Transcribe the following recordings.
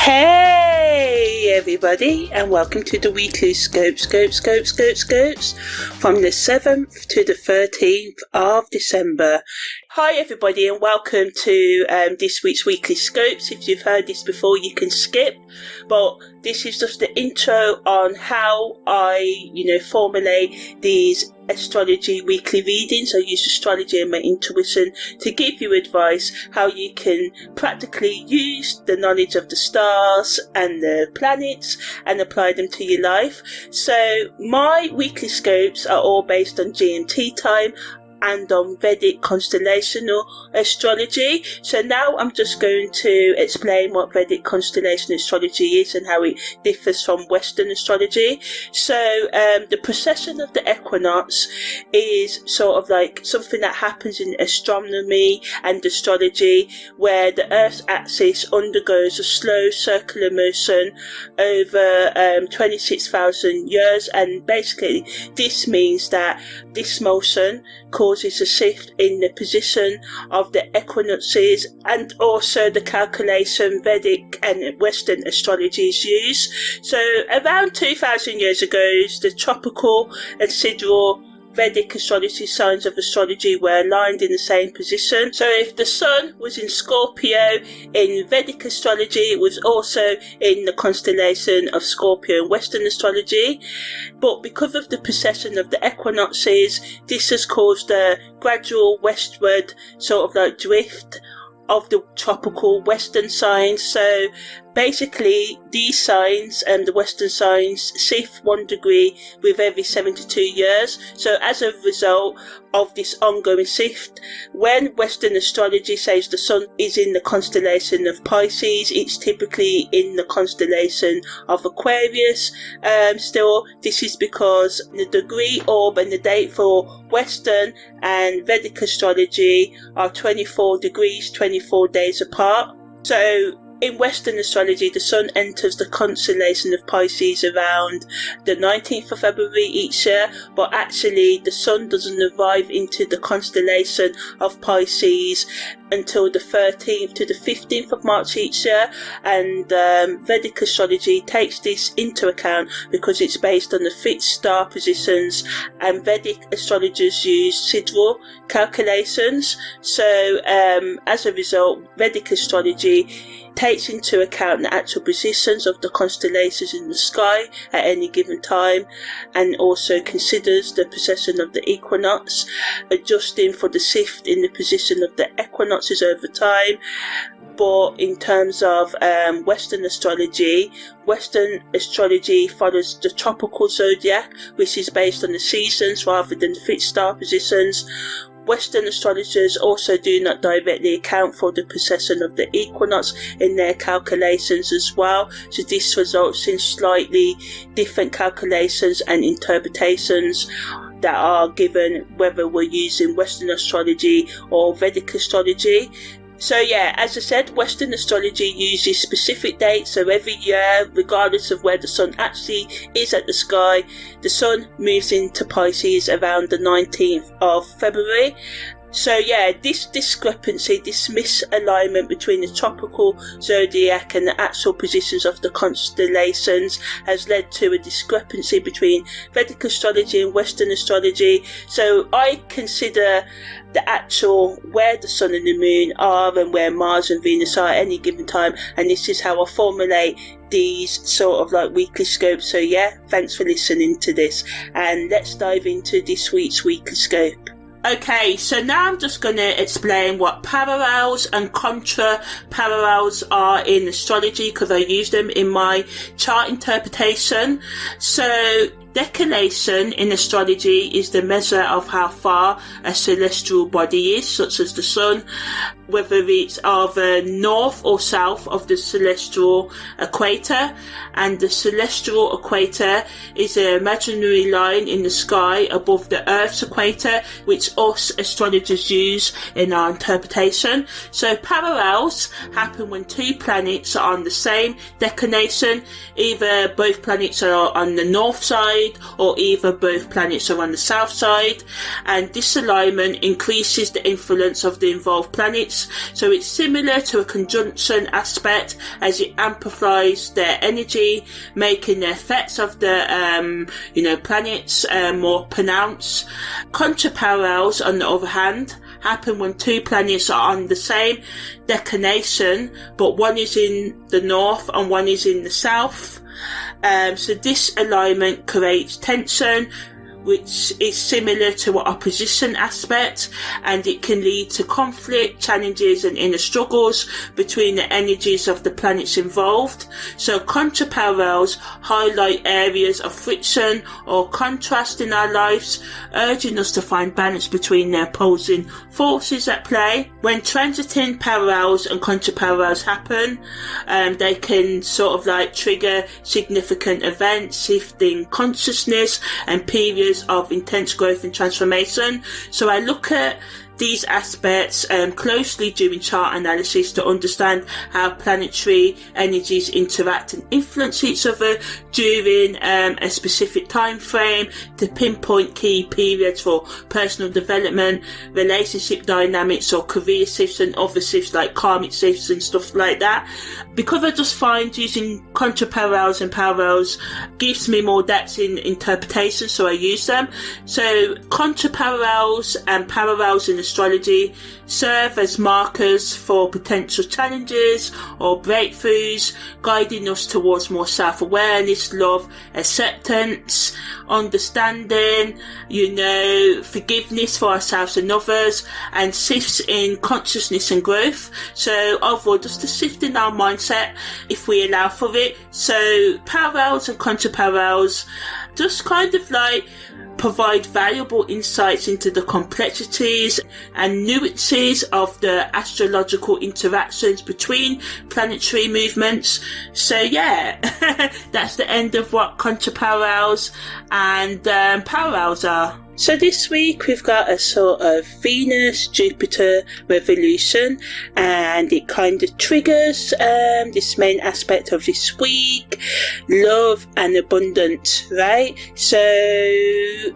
Hey everybody, and welcome to the weekly scopes from the 7th to the 13th of December. Hi everybody, and welcome to this week's weekly scopes. If you've heard this before, you can skip, but this is just the intro on how I formulate these astrology weekly readings. I use astrology and my intuition to give you advice how you can practically use the knowledge of the stars and the planets and apply them to your life. So my weekly scopes are all based on GMT time and on Vedic Constellational Astrology. So now I'm just going to explain what Vedic Constellational Astrology is and how it differs from Western astrology. So the precession of the equinox is sort of like something that happens in astronomy and astrology, where the Earth's axis undergoes a slow circular motion over 26,000 years, and basically this means that this motion causes a shift in the position of the equinoxes, and also the calculation Vedic and Western astrologies use. So around 2,000 years ago, the tropical and sidereal Vedic astrology signs of astrology were aligned in the same position. So if the sun was in Scorpio in Vedic astrology, it was also in the constellation of Scorpio in Western astrology. But because of the precession of the equinoxes, this has caused a gradual westward sort of like drift of the tropical Western signs. So basically these signs and the Western signs shift 1 degree with every 72 years. So as a result of this ongoing shift, when Western astrology says the sun is in the constellation of Pisces, it's typically in the constellation of Aquarius. Still, this is because the degree, orb and the date for Western and Vedic astrology are 24 degrees, 24 days apart. So in Western astrology, the sun enters the constellation of Pisces around the 19th of February each year, but actually the sun doesn't arrive into the constellation of Pisces until the 13th to the 15th of March each year. And Vedic astrology takes this into account because it's based on the fixed star positions, and Vedic astrologers use sidereal calculations. So as a result, Vedic astrology takes into account the actual positions of the constellations in the sky at any given time, and also considers the precession of the equinox, adjusting for the shift in the position of the equinoxes over time. But in terms of Western astrology follows the tropical zodiac, which is based on the seasons rather than fixed star positions. Western astrologers also do not directly account for the precession of the equinox in their calculations as well, so this results in slightly different calculations and interpretations that are given whether we're using Western astrology or Vedic astrology. So yeah, as I said, Western astrology uses specific dates, so every year, regardless of where the sun actually is at the sky, the sun moves into Pisces around the 19th of February. So yeah, this discrepancy, this misalignment between the tropical zodiac and the actual positions of the constellations has led to a discrepancy between Vedic astrology and Western astrology. So I consider the actual where the sun and the moon are and where Mars and Venus are at any given time, and this is how I formulate these sort of like weekly scopes. So yeah, thanks for listening to this, and let's dive into this week's weekly scope. Okay, so now I'm just going to explain what parallels and contra-parallels are in astrology, because I use them in my chart interpretation. So declination in astrology is the measure of how far a celestial body is, such as the sun, whether it's either north or south of the celestial equator. And the celestial equator is an imaginary line in the sky above the Earth's equator, which us astrologers use in our interpretation. So parallels happen when two planets are on the same declination. Either both planets are on the north side side, or either both planets are on the south side, and this alignment increases the influence of the involved planets. So it's similar to a conjunction aspect, as it amplifies their energy, making the effects of the planets more pronounced. Contra-parallels, on the other hand, happen when two planets are on the same declination, but one is in the north and one is in the south. So this alignment creates tension, which is similar to an opposition aspect, and it can lead to conflict, challenges and inner struggles between the energies of the planets involved. So contra-parallels highlight areas of friction or contrast in our lives, urging us to find balance between the opposing forces at play. When transiting parallels and contra-parallels happen, they can sort of like trigger significant events, shifting consciousness and periods of intense growth and transformation. So I look at these aspects closely during chart analysis to understand how planetary energies interact and influence each other during a specific time frame, to pinpoint key periods for personal development, relationship dynamics or career shifts, and other shifts like karmic shifts and stuff like that. Because I just find using contra-parallels and parallels gives me more depth in interpretation, so I use them. So contra-parallels and parallels in astrology serve as markers for potential challenges or breakthroughs, guiding us towards more self-awareness, love, acceptance, understanding, forgiveness for ourselves and others, and shifts in consciousness and growth. So overall, just a shift in our mindset if we allow for it. So parallels and contra-parallels just kind of like provide valuable insights into the complexities and nuances of the astrological interactions between planetary movements. So yeah, that's the end of what contra-parallels and parallels are. So this week we've got a sort of Venus-Jupiter revolution, and it kind of triggers this main aspect of this week, love and abundance, right? So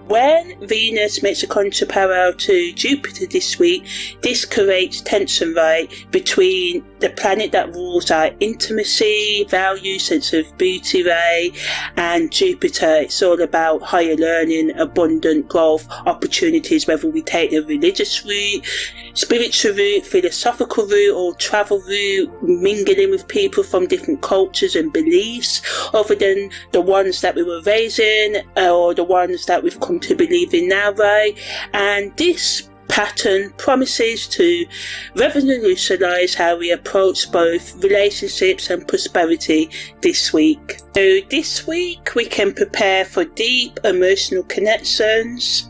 when Venus makes a contra-parallel to Jupiter this week, this creates tension, right, between the planet that rules our intimacy, value, sense of beauty, right, and Jupiter. It's all about higher learning, abundant growth, opportunities, whether we take the religious route, spiritual route, philosophical route, or travel route, mingling with people from different cultures and beliefs other than the ones that we were raised in or the ones that we've come to believe in now, right? And this pattern promises to revolutionize how we approach both relationships and prosperity this week. So this week we can prepare for deep emotional connections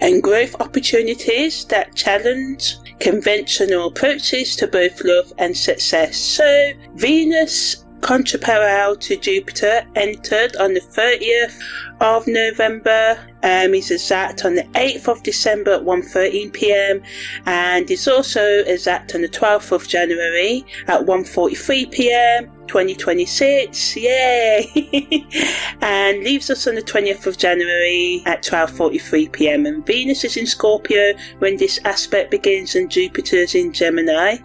and growth opportunities that challenge conventional approaches to both love and success. So Venus contra-parallel to Jupiter entered on the 30th of November, is exact on the 8th of December at 1:13 p.m. and is also exact on the 12th of January at 1:43 p.m. 2026, yay! And leaves us on the 20th of January at 12:43 p.m. and Venus is in Scorpio when this aspect begins and Jupiter's in Gemini.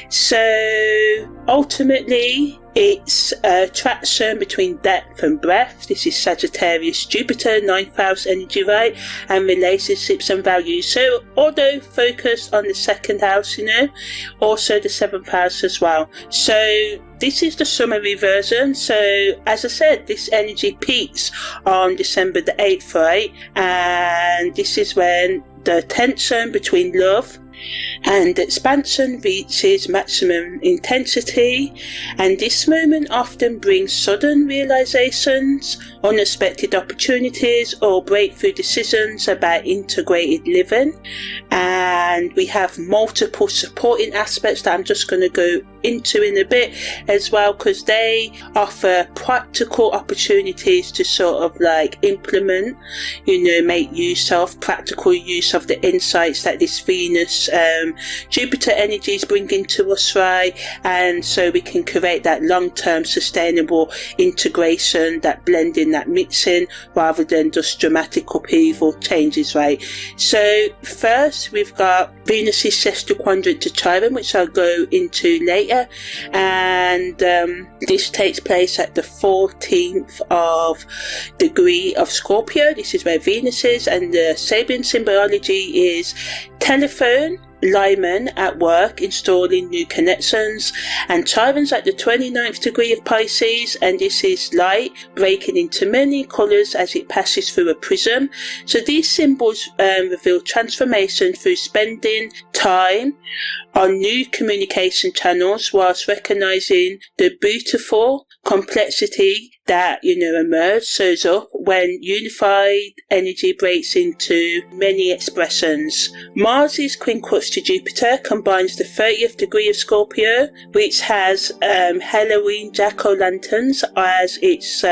So ultimately it's attraction between depth and breadth. This is Sagittarius Jupiter, 9th house energy, right? And relationships and values. So although focused on the 2nd house, also the 7th house as well. So this is the summary version. So as I said, this energy peaks on December the 8th, right? And this is when the tension between love and expansion reaches maximum intensity, and this moment often brings sudden realizations, unexpected opportunities or breakthrough decisions about integrated living. And we have multiple supporting aspects that I'm just going to go into in a bit as well, because they offer practical opportunities to sort of like implement, make practical use of the insights that this Venus Jupiter energy is bringing to us, right? And so we can create that long-term sustainable integration, that blending, that mixing, rather than just dramatic upheaval changes, right? So first we've got Venus's sextile quadrant to Chiron, which I'll go into later, and this takes place at the 14th of degree of Scorpio. This is where Venus is, and the Sabian symbology is telephone, lineman at work installing new connections, and Chiron's at the 29th degree of Pisces, and this is light breaking into many colours as it passes through a prism. So these symbols reveal transformation through spending time on new communication channels, whilst recognising the beautiful complexity that shows up when unified energy breaks into many expressions. Mars's quincunx to Jupiter combines the 30th degree of Scorpio, which has Halloween jack-o'-lanterns as its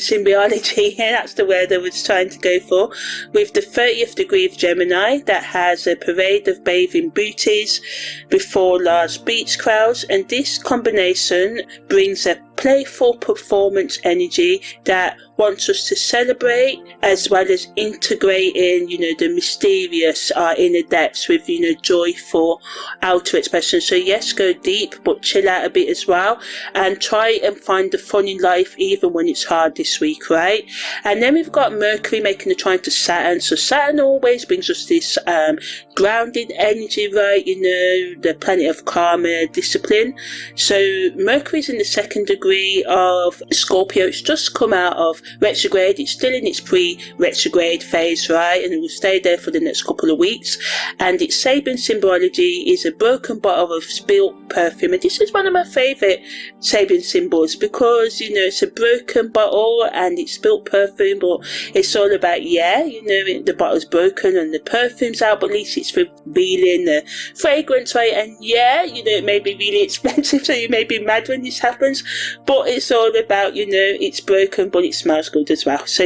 symbology. That's the word I was trying to go for, with the 30th degree of Gemini that has a parade of bathing beauties before large beach crowds, and this combination brings a playful performance energy that wants us to celebrate as well as integrating the mysterious, our inner depths with joyful outer expression. So yes, go deep but chill out a bit as well, and try and find the fun in life even when it's hard this week, right? And then we've got Mercury making a trine to Saturn. So Saturn always brings us this grounding energy, right? The planet of karma, discipline. So Mercury's in the 2nd degree of Scorpio. It's just come out of retrograde. It's still in its pre-retrograde phase, right? And it will stay there for the next couple of weeks. And its Sabian symbology is a broken bottle of spilt perfume. And this is one of my favourite Sabian symbols, because it's a broken bottle and it's spilt perfume, but it's all about the bottle's broken and the perfume's out, but at least it's revealing the fragrance, right? And it may be really expensive, so you may be mad when this happens, but it's all about it's broken but it smells good as well. So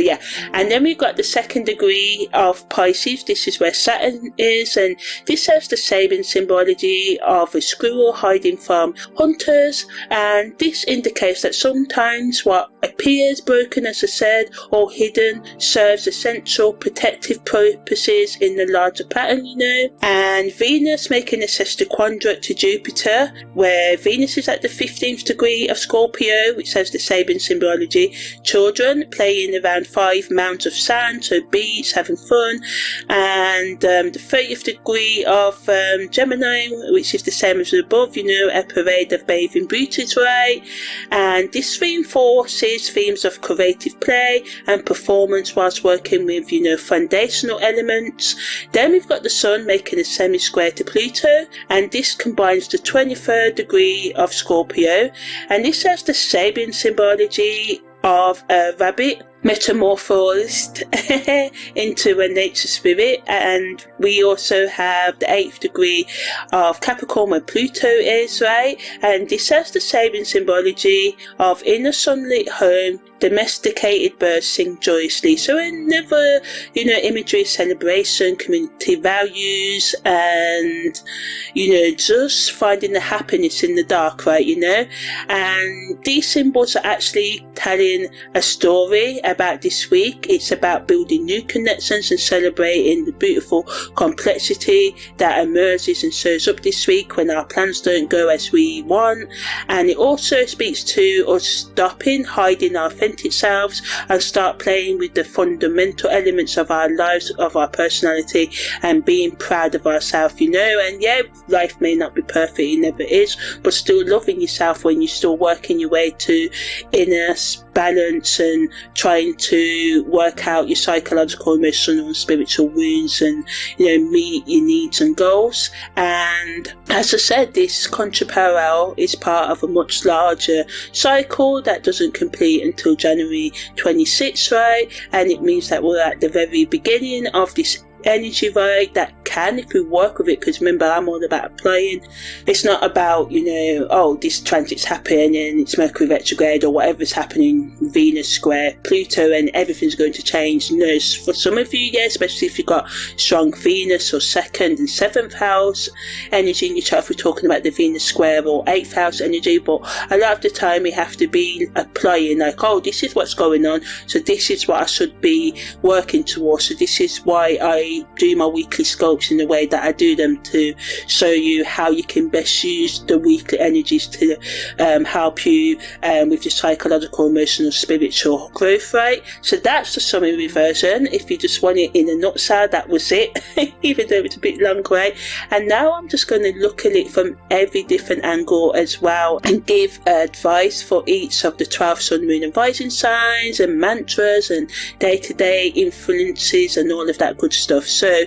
and then we've got the 2nd degree of Pisces. This is where Saturn is, and this has the Sabian symbology of a squirrel hiding from hunters, and this indicates that sometimes what appears broken, as I said, or hidden, serves essential protective purposes in the larger pattern, And Venus making a sextile quadrant to Jupiter, where Venus is at the 15th degree of Scorpio, which has the Sabian symbology, children playing around 5 mounds of sand, so beach, having fun, and the 30th degree of Gemini, which is the same as above, a parade of bathing beauties, right? And this reinforces themes of creative play and performance whilst working with, foundational elements. Then we've got the Sun making a semi-square to Pluto, and this combines the 23rd degree of Scorpio, and this has the Sabian symbology of a rabbit metamorphosed into a nature spirit. And we also have the 8th degree of Capricorn where Pluto is, right? And this has the Sabian symbology of in a sunlit home, domesticated birds sing joyously. So another, imagery, celebration, community values, and, just finding the happiness in the dark, right, And these symbols are actually telling a story about this week. It's about building new connections and celebrating the beautiful complexity that emerges and shows up this week when our plans don't go as we want. And it also speaks to us stopping hiding our authentic selves and start playing with the fundamental elements of our lives, of our personality, and being proud of ourselves, And life may not be perfect, it never is, but still loving yourself when you're still working your way to inner balance and trying to work out your psychological, emotional and spiritual wounds and meet your needs and goals. And as I said, this contra-parallel is part of a much larger cycle that doesn't complete until January 26th, right? And it means that we're at the very beginning of this energy, right, that can, if we work with it, because remember, I'm all about applying. It's not about, oh, this transit's happening and it's Mercury retrograde or whatever's happening, Venus square Pluto, and everything's going to change. No, for some of you, yeah, especially if you've got strong Venus or 2nd and 7th house energy in your chart, if we're talking about the Venus square or 8th house energy. But a lot of the time we have to be applying, like, oh, this is what's going on, so this is what I should be working towards. So this is why I do my weekly scopes in the way that I do them, to show you how you can best use the weekly energies to help you with your psychological, emotional, spiritual growth, right? So that's the summary version. If you just want it in a nutshell, that was it, even though it's a bit long, right? And now I'm just going to look at it from every different angle as well, and give advice for each of the 12 sun, moon and rising signs, and mantras and day-to-day influences and all of that good stuff. So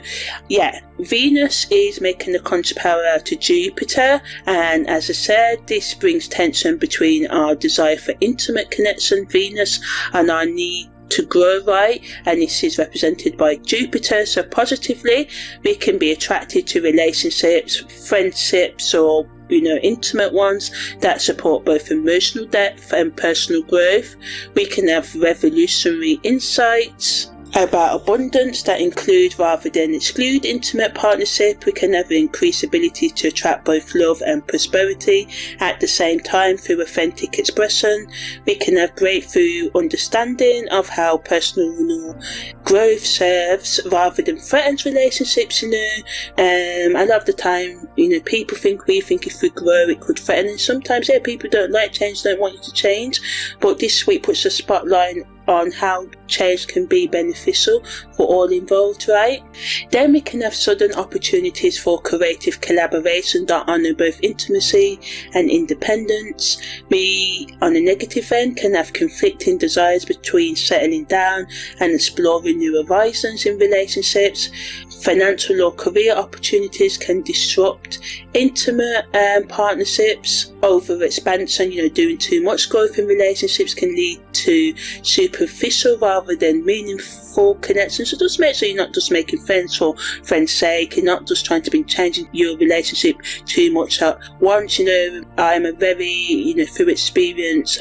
yeah, Venus is making a contra-parallel to Jupiter, and as I said, this brings tension between our desire for intimate connection, Venus, and our need to grow, right? And this is represented by Jupiter. So positively, we can be attracted to relationships, friendships, or intimate ones that support both emotional depth and personal growth. We can have revolutionary insights about abundance that include rather than exclude intimate partnership. We can have an increased ability to attract both love and prosperity at the same time through authentic expression. We can have breakthrough understanding of how personal growth serves rather than threatens relationships. A lot of the time, people think if we grow it could threaten, and sometimes people don't like change, don't want you to change, but this week puts a spotlight on how change can be beneficial for all involved, right? Then we can have sudden opportunities for creative collaboration that honour both intimacy and independence. We, on a negative end, can have conflicting desires between settling down and exploring new horizons in relationships. Financial or career opportunities can disrupt intimate partnerships. Over expansion, doing too much growth in relationships can lead to superficial rather than meaningful connections. So just make sure you're not just making friends for friends' sake. You're not just trying to be changing your relationship too much at once. I'm a very, through experience,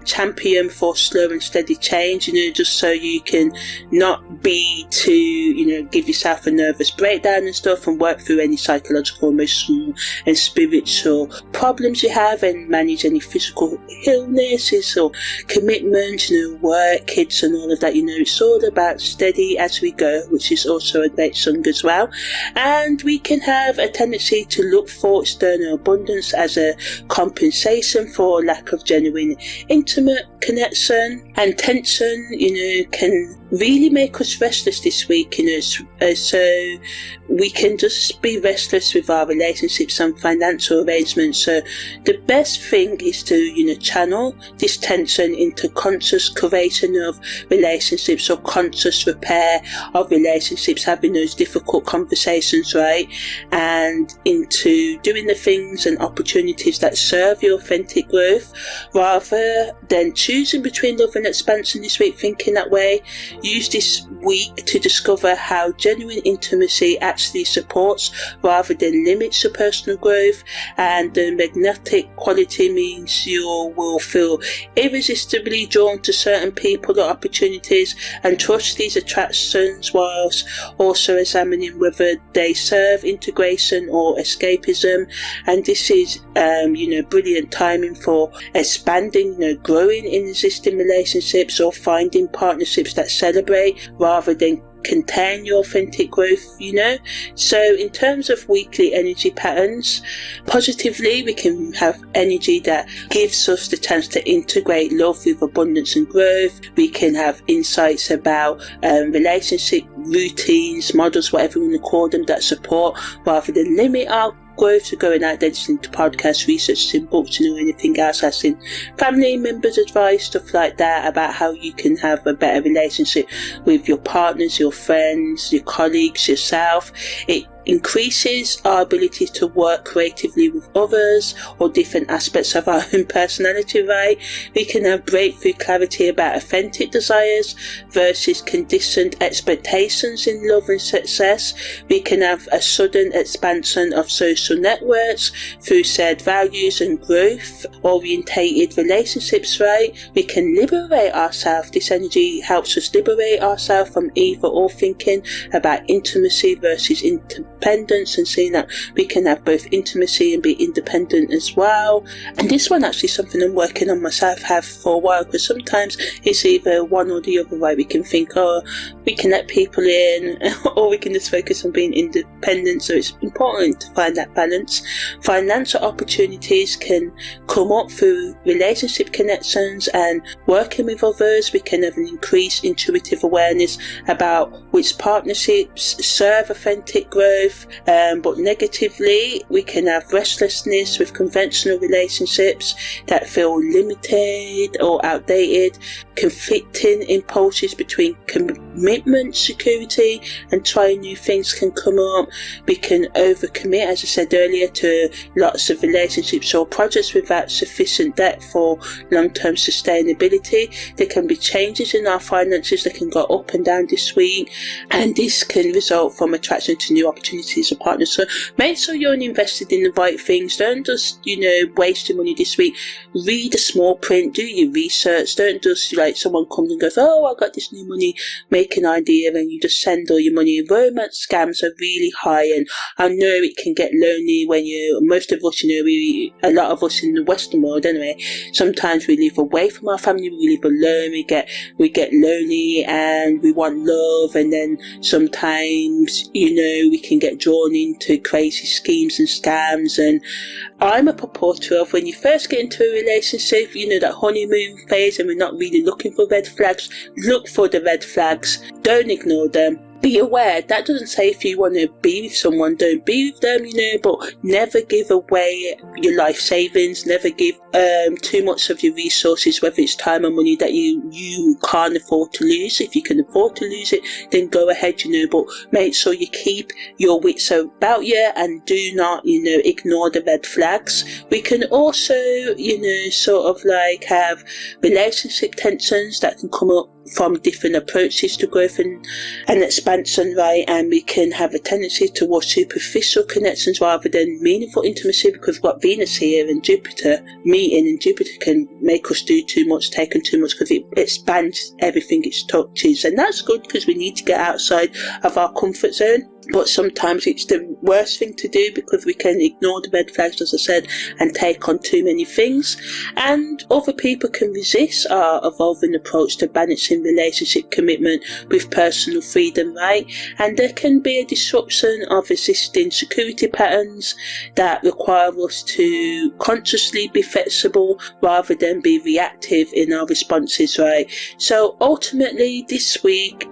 champion for slow and steady change, just so you can not be too, give yourself a nervous breakdown and stuff, and work through any psychological, emotional and spiritual problems you have, and manage any physical illnesses or commitments, work, kids and all of that. It's all about steady as we go, which is also a great song as well. And we can have a tendency to look for external abundance as a compensation for lack of genuine intimate connection, and tension, can really make us restless this week, so we can just be restless with our relationships and financial arrangements. So the best thing is to, channel this tension into conscious creation of relationships, or conscious repair of relationships, having those difficult conversations, right? And into doing the things and opportunities that serve your authentic growth, rather than choosing between love and expansion this week, thinking that way. Use this week to discover how genuine intimacy actually supports rather than limits your personal growth, and the magnetic quality means you will feel irresistibly drawn to certain people or opportunities, and trust these attractions whilst also examining whether they serve integration or escapism. And this is brilliant timing for expanding, growing in existing relationships, or finding partnerships that celebrate rather than contain your authentic growth. So in terms of weekly energy patterns, positively, we can have energy that gives us the chance to integrate love with abundance and growth. We can have insights about relationship routines, models, whatever you want to call them, that support rather than limit our growth. To going out there, listening to podcasts, researching books, anything else, asking family members advice, stuff like that, about how you can have a better relationship with your partners, your friends, your colleagues, yourself. It increases our ability to work creatively with others or different aspects of our own personality, right? We can have breakthrough clarity about authentic desires versus conditioned expectations in love and success. We can have a sudden expansion of social networks through shared values and growth orientated relationships, right? We can liberate ourselves. This energy helps us liberate ourselves from either or thinking about intimacy versus independence, and seeing that we can have both intimacy and be independent as well. And this one actually is something I'm working on myself, have for a while, because sometimes it's either one or the other, right? We can think, oh, we can let people in, or we can just focus on being independent. So it's important to find that balance. Financial opportunities can come up through relationship connections and working with others. We can have an increased intuitive awareness about which partnerships serve authentic growth, but negatively we can have restlessness with conventional relationships that feel limited or outdated. Conflicting impulses between commitment, security and trying new things can come up. We can overcommit, as I said earlier, to lots of relationships or projects without sufficient depth or long-term sustainability. There can be changes in our finances that can go up and down this week, and this can result from attraction to new opportunities or partners. So make sure you're invested in the right things. Don't just, waste your money this week. Read the small print, do your research. Don't just like someone comes and goes, oh, I got this new money making idea, and you just send all your money. Romance scams are really high, and I know it can get lonely when most of us, a lot of us in the Western world anyway, sometimes we live away from our family, we live alone, we get lonely and we want love, and then sometimes, we can get drawn into crazy schemes and scams. And I'm a purporter of, when you first get into a relationship, that honeymoon phase, and we're not really looking for red flags, look for the red flags, don't ignore them. Be aware, that doesn't say if you want to be with someone, don't be with them, but never give away your life savings, never give too much of your resources, whether it's time or money, that you can't afford to lose. If you can afford to lose it, then go ahead, but make sure you keep your wits about you and do not, ignore the red flags. We can also, sort of like have relationship tensions that can come up from different approaches to growth and expansion, right? And we can have a tendency towards superficial connections rather than meaningful intimacy, because we've got Venus here and Jupiter meeting, and Jupiter can make us do too much, take on too much, because it expands everything it touches, and that's good because we need to get outside of our comfort zone. But sometimes it's the worst thing to do, because we can ignore the red flags, as I said, and take on too many things. And other people can resist our evolving approach to balancing relationship commitment with personal freedom, right? And there can be a disruption of existing security patterns that require us to consciously be flexible rather than be reactive in our responses, right? So ultimately this week,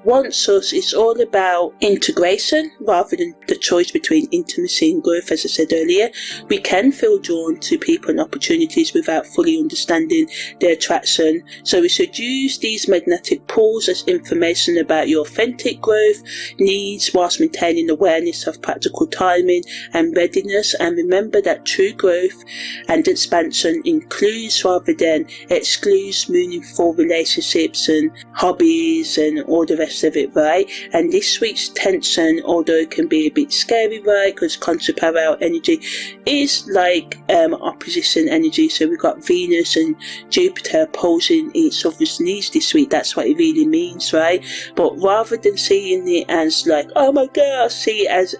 it's all about integration rather than the choice between intimacy and growth. As I said earlier, we can feel drawn to people and opportunities without fully understanding their attraction. So we should use these magnetic pulls as information about your authentic growth needs, whilst maintaining awareness of practical timing and readiness. And remember that true growth and expansion includes rather than excludes meaningful relationships and hobbies and all the rest of it, right? And this week's tension, although it can be a bit scary, right, because contra-parallel energy is like opposition energy. So we've got Venus and Jupiter opposing each other's needs this week. That's what it really means, right? But rather than seeing it as like, oh my god, see it as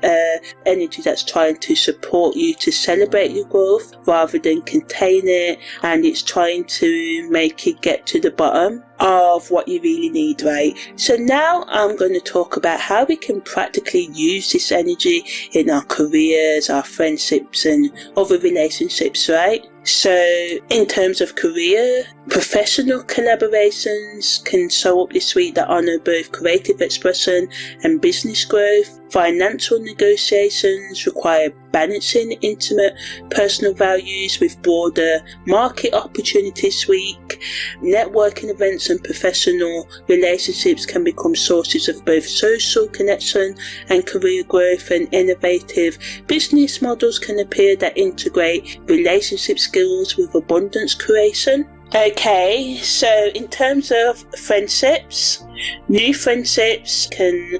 energy that's trying to support you to celebrate your growth rather than contain it, and it's trying to make it get to the bottom of what you really need, right? So now I'm going to talk about how we can practically use this energy in our careers, our friendships and other relationships, right? So in terms of career, professional collaborations can show up this week that honour both creative expression and business growth. Financial negotiations require balancing intimate personal values with broader market opportunities this week. Networking events and professional relationships can become sources of both social connection and career growth, and innovative business models can appear that integrate relationship skills with abundance creation. Okay, so in terms of friendships, new friendships can,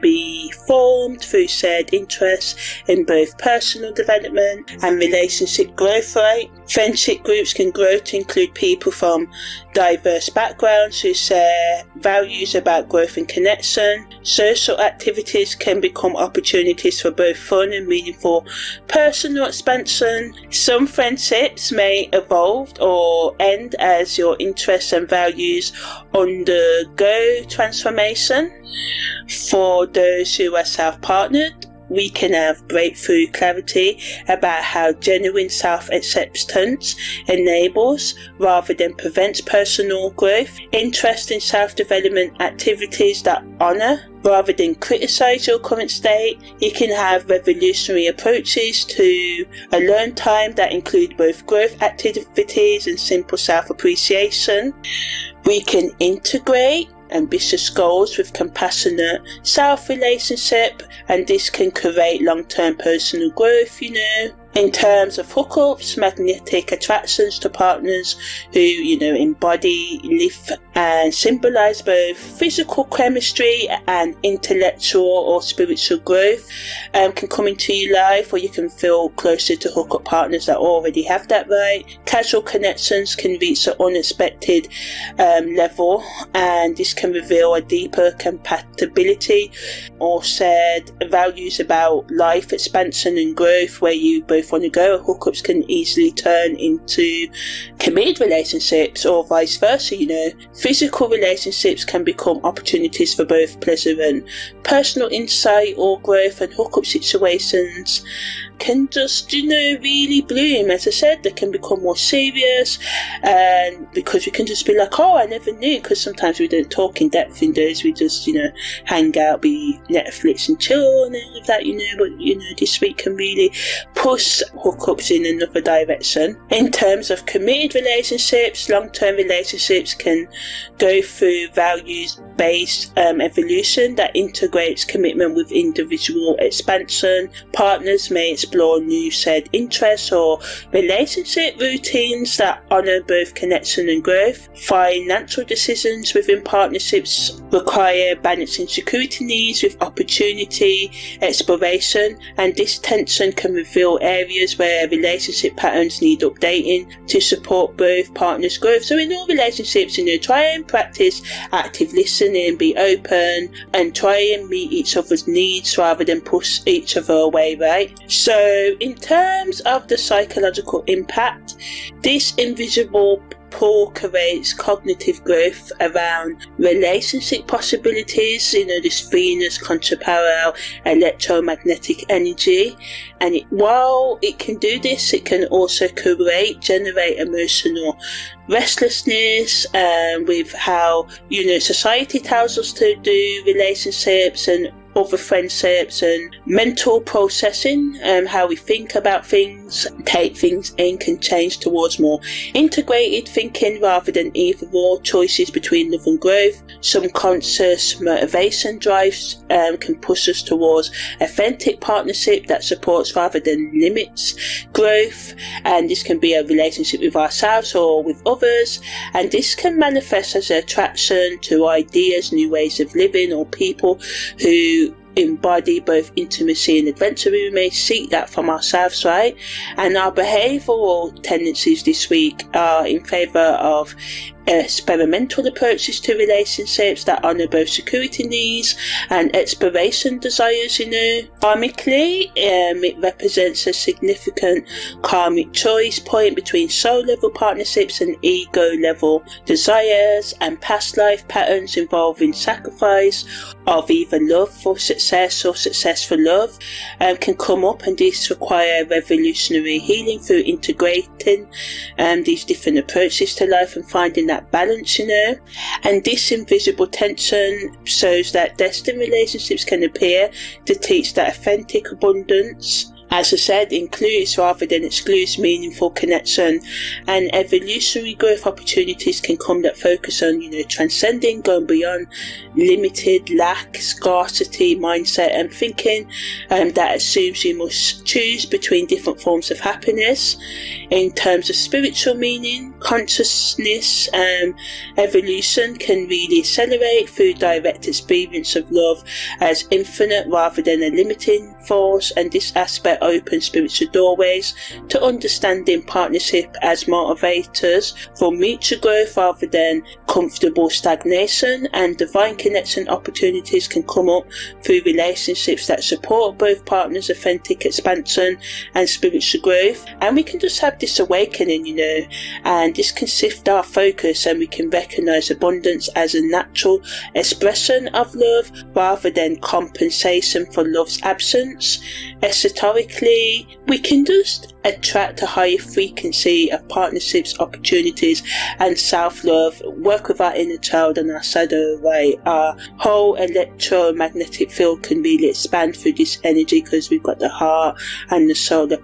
be formed through shared interests in both personal development and relationship growth, right? Friendship groups can grow to include people from diverse backgrounds who share values about growth and connection. Social activities can become opportunities for both fun and meaningful personal expansion. Some friendships may evolve or end as your interests and values undergo transformation. For those who are self-partnered, we can have breakthrough clarity about how genuine self-acceptance enables rather than prevents personal growth. Interest in self-development activities that honour rather than criticise your current state. You can have revolutionary approaches to alone time that include both growth activities and simple self-appreciation. We can integrate ambitious goals with compassionate self-relationship, and this can create long-term personal growth, In terms of hookups, magnetic attractions to partners who, embody, live and symbolise both physical chemistry and intellectual or spiritual growth can come into your life, or you can feel closer to hookup partners that already have that, right? Casual connections can reach an unexpected level, and this can reveal a deeper compatibility or shared values about life expansion and growth where you both want to go. Hookups can easily turn into committed relationships or vice versa, Physical relationships can become opportunities for both pleasure and personal insight or growth, and hookup situations can just, really bloom. As I said, they can become more serious, and because we can just be like, oh, I never knew, because sometimes we don't talk in depth in those, we just, hang out, be Netflix and chill and all of that, but, this week can really push hookups in another direction. In terms of committed relationships, long-term relationships can go through values-based evolution that integrates commitment with individual expansion. Partners may explore new shared interests or relationship routines that honour both connection and growth. Financial decisions within partnerships require balancing security needs with opportunity, exploration, and this tension can reveal areas where relationship patterns need updating to support both partners' growth. So in all relationships, try and practice active listening, be open, and try and meet each other's needs rather than push each other away, right? So in terms of the psychological impact, this invisible pull creates cognitive growth around relationship possibilities, this Venus contra-parallel electromagnetic energy, and while it can do this, it can also generate emotional restlessness with how society tells us to do relationships and other friendships, and mental processing, how we think about things, take things in, can change towards more integrated thinking rather than either or choices between love and growth. Some conscious motivation drives can push us towards authentic partnership that supports rather than limits growth, and this can be a relationship with ourselves or with others, and this can manifest as attraction to ideas, new ways of living, or people who embody both intimacy and adventure. We may seek that from ourselves, right? And our behavioural tendencies this week are in favour of experimental approaches to relationships that honour both security needs and exploration desires. Karmically, it represents a significant karmic choice point between soul level partnerships and ego level desires, and past life patterns involving sacrifice of either love for success or success for love can come up, and this require revolutionary healing through integrating these different approaches to life and finding that that balance, and this invisible tension shows that destined relationships can appear to teach that authentic abundance, as I said, includes rather than excludes meaningful connection, and evolutionary growth opportunities can come that focus on, transcending, going beyond limited, lack, scarcity mindset and thinking that assumes you must choose between different forms of happiness. In terms of spiritual meaning, consciousness evolution can really accelerate through direct experience of love as infinite rather than a limiting force, and this aspect opens spiritual doorways to understanding partnership as motivators for mutual growth rather than comfortable stagnation, and divine connection opportunities can come up through relationships that support both partners' authentic expansion and spiritual growth. And we can just have this awakening, and this can shift our focus, and we can recognize abundance as a natural expression of love rather than compensation for love's absence. Esoterically, we can just attract a higher frequency of partnerships, opportunities and self-love, work with our inner child and our shadow, right? Our whole electromagnetic field can really expand through this energy because we've got the heart and the solar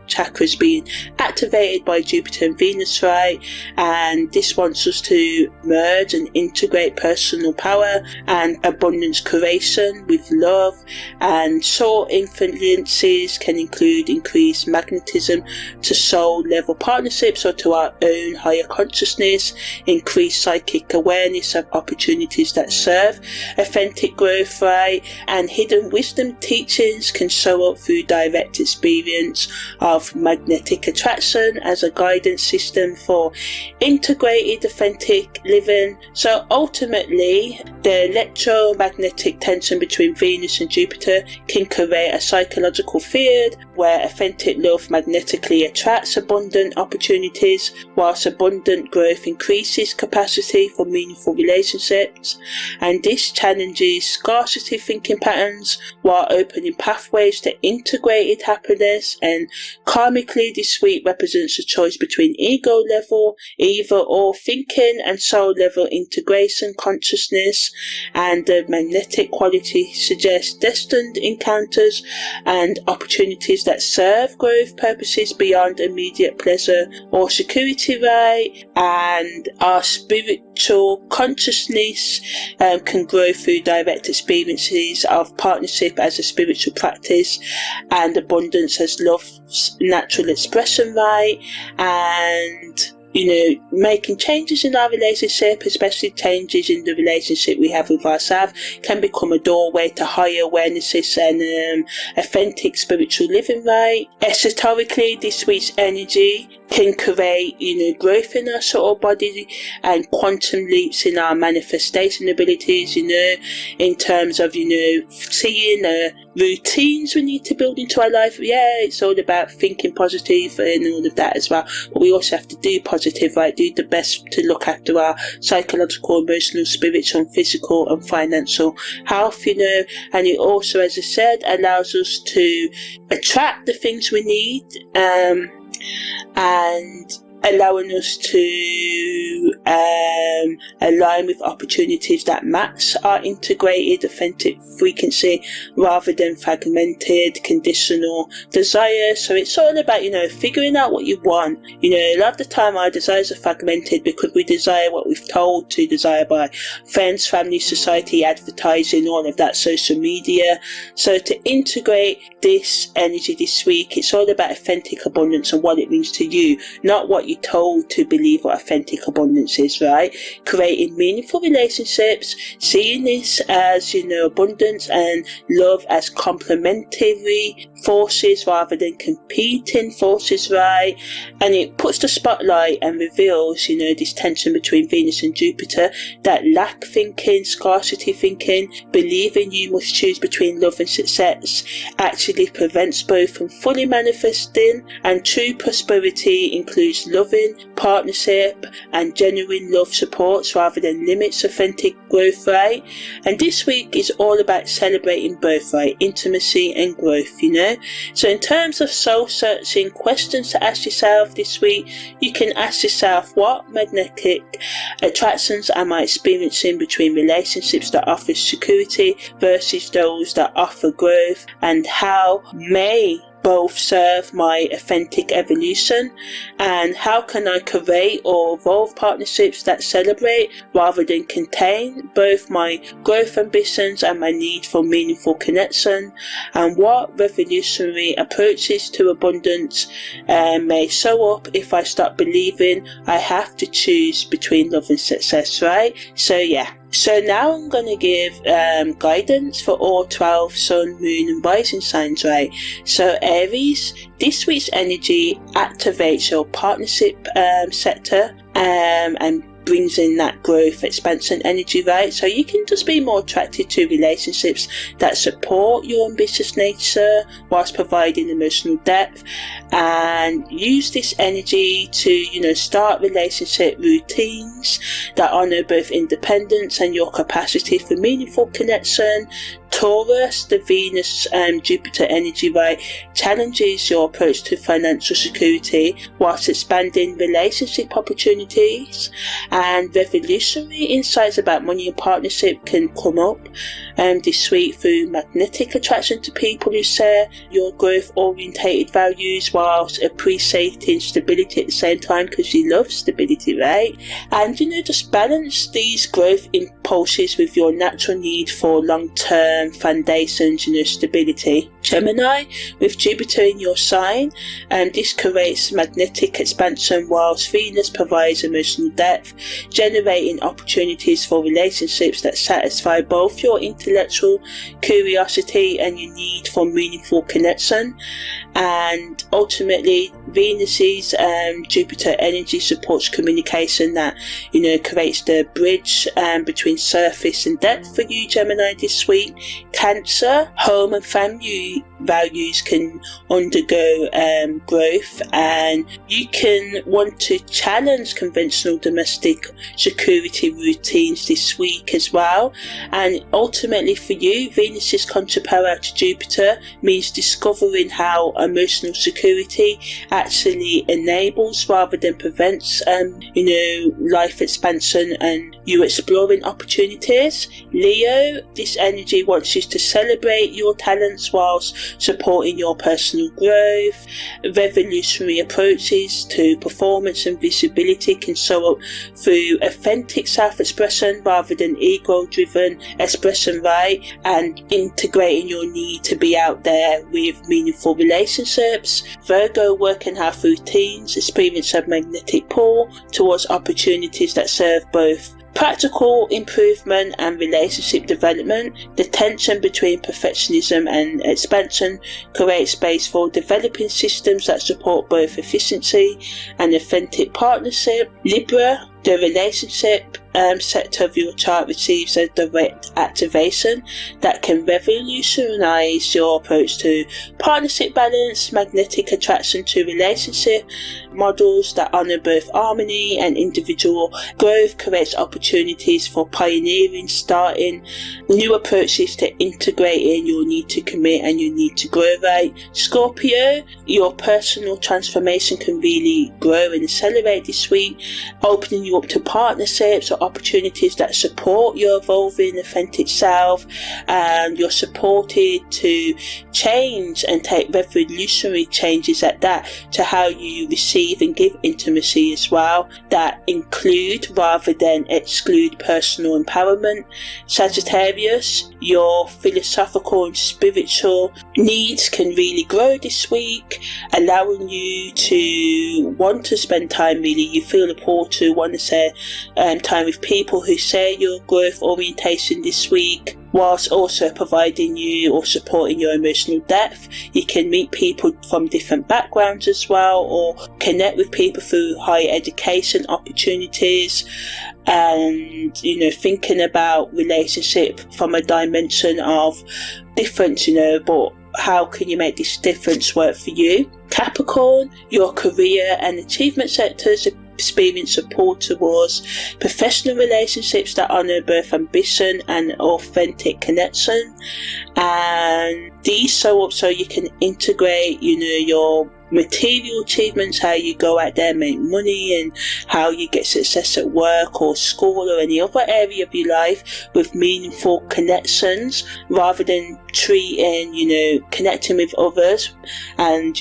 chakras being activated by Jupiter and Venus, right? And this wants us to merge and integrate personal power and abundance creation with love, and soul influences can include increased magnetism to soul level partnerships or to our own higher consciousness, increased psychic awareness of opportunities that serve authentic growth, right? And hidden wisdom teachings can show up through direct experience of magnetic attraction as a guidance system for integrated authentic living. So ultimately, the electromagnetic tension between Venus and Jupiter can create a psychological field where authentic love magnetically attracts abundant opportunities, whilst abundant growth increases capacity for meaningful relationships. And this challenges scarcity thinking patterns while opening pathways to integrated happiness. And karmically, this week represents a choice between ego level, either or thinking, and soul level integration consciousness. And the magnetic quality suggests destined encounters and opportunities that serve growth purposes beyond immediate pleasure or security, right? And our spiritual consciousness can grow through direct experiences of partnership as a spiritual practice, and abundance as love's natural expression, right? And making changes in our relationship, especially changes in the relationship we have with ourselves, can become a doorway to higher awarenesses and authentic spiritual living, right? Esoterically, this week's energy can create, growth in our subtle body and quantum leaps in our manifestation abilities, in terms of, seeing routines we need to build into our life. Yeah, it's all about thinking positive and all of that as well. But we also have to do positive, right? Do the best to look after our psychological, emotional, spiritual, and physical and financial health, and it also, as I said, allows us to attract the things we need, and allowing us to align with opportunities that match our integrated authentic frequency rather than fragmented conditional desires. So it's all about figuring out what you want. A lot of the time our desires are fragmented because we desire what we've told to desire by friends, family, society, advertising, all of that, social media. So to integrate this energy this week, it's all about authentic abundance and what it means to you, not what you told to believe what authentic abundance is, right? Creating meaningful relationships, seeing this as abundance and love as complementary forces rather than competing forces, right? And it puts the spotlight and reveals this tension between Venus and Jupiter, that lack thinking, scarcity thinking, believing you must choose between love and success actually prevents both from fully manifesting. And true prosperity includes love loving partnership and genuine love supports rather than limits authentic growth, right? And this week is all about celebrating both, right? Intimacy and growth, you know? So in terms of soul searching questions to ask yourself this week, you can ask yourself, what magnetic attractions am I experiencing between relationships that offer security versus those that offer growth, and how may both serve my authentic evolution, and how can I create or evolve partnerships that celebrate rather than contain both my growth ambitions and my need for meaningful connection, and what revolutionary approaches to abundance may show up if I start believing I have to choose between love and success, right? So yeah. So now I'm going to give guidance for all 12 Sun, Moon and Rising signs, right? So Aries, this week's energy activates your partnership sector and brings in that growth, expansion energy, right? So you can just be more attracted to relationships that support your ambitious nature whilst providing emotional depth, and use this energy to, you know, start relationship routines that honour both independence and your capacity for meaningful connection. Taurus, the Venus and Jupiter energy, right, challenges your approach to financial security whilst expanding relationship opportunities, and revolutionary insights about money and partnership can come up this week through magnetic attraction to people who share your growth orientated values whilst appreciating stability at the same time, because you love stability, right? And, you know, just balance these growth impulses with your natural need for long-term foundations, you know, stability. Gemini, with Jupiter in your sign, and this creates magnetic expansion whilst Venus provides emotional depth, generating opportunities for relationships that satisfy both your intellectual curiosity and your need for meaningful connection. And ultimately, Venus's Jupiter energy supports communication that, you know, creates the bridge between surface and depth for you, Gemini, this week. Cancer, home and family values can undergo growth, and you can want to challenge conventional domestic security routines this week as well. And ultimately for you, Venus's contra-parallel to Jupiter means discovering how emotional security actually enables rather than prevents you know, life expansion and you exploring opportunities. Leo, this energy wants you to celebrate your talents whilst supporting your personal growth. Revolutionary approaches to performance and visibility can show up through authentic self-expression rather than ego-driven expression, right? And integrating your need to be out there with meaningful relationships. Virgo, working hard routines, experience a magnetic pull towards opportunities that serve both practical improvement and relationship development. The tension between perfectionism and expansion creates space for developing systems that support both efficiency and authentic partnership. Libra, the relationship sector of your chart receives a direct activation that can revolutionize your approach to partnership balance. Magnetic attraction to relationship models that honor both harmony and individual growth creates opportunities for pioneering, starting new approaches to integrating your need to commit and your need to grow, right? Scorpio, your personal transformation can really grow and accelerate this week, opening you up to partnerships or opportunities that support your evolving authentic self, and you're supported to change and take revolutionary changes at that to how you receive and give intimacy as well, that include rather than exclude personal empowerment. Sagittarius, your philosophical and spiritual needs can really grow this week, allowing you to want to spend time, really, you feel the pull to want to share time with people who share your growth orientation this week, whilst also providing you or supporting your emotional depth. You can meet people from different backgrounds as well, or connect with people through higher education opportunities, and, you know, thinking about relationship from a dimension of difference, you know, but how can you make this difference work for you. Capricorn, your career and achievement sectors experience support towards professional relationships that honour both ambition and authentic connection, and these so you can integrate, your material achievements, how you go out there and make money, and how you get success at work or school or any other area of your life with meaningful connections, rather than treating, connecting with others and,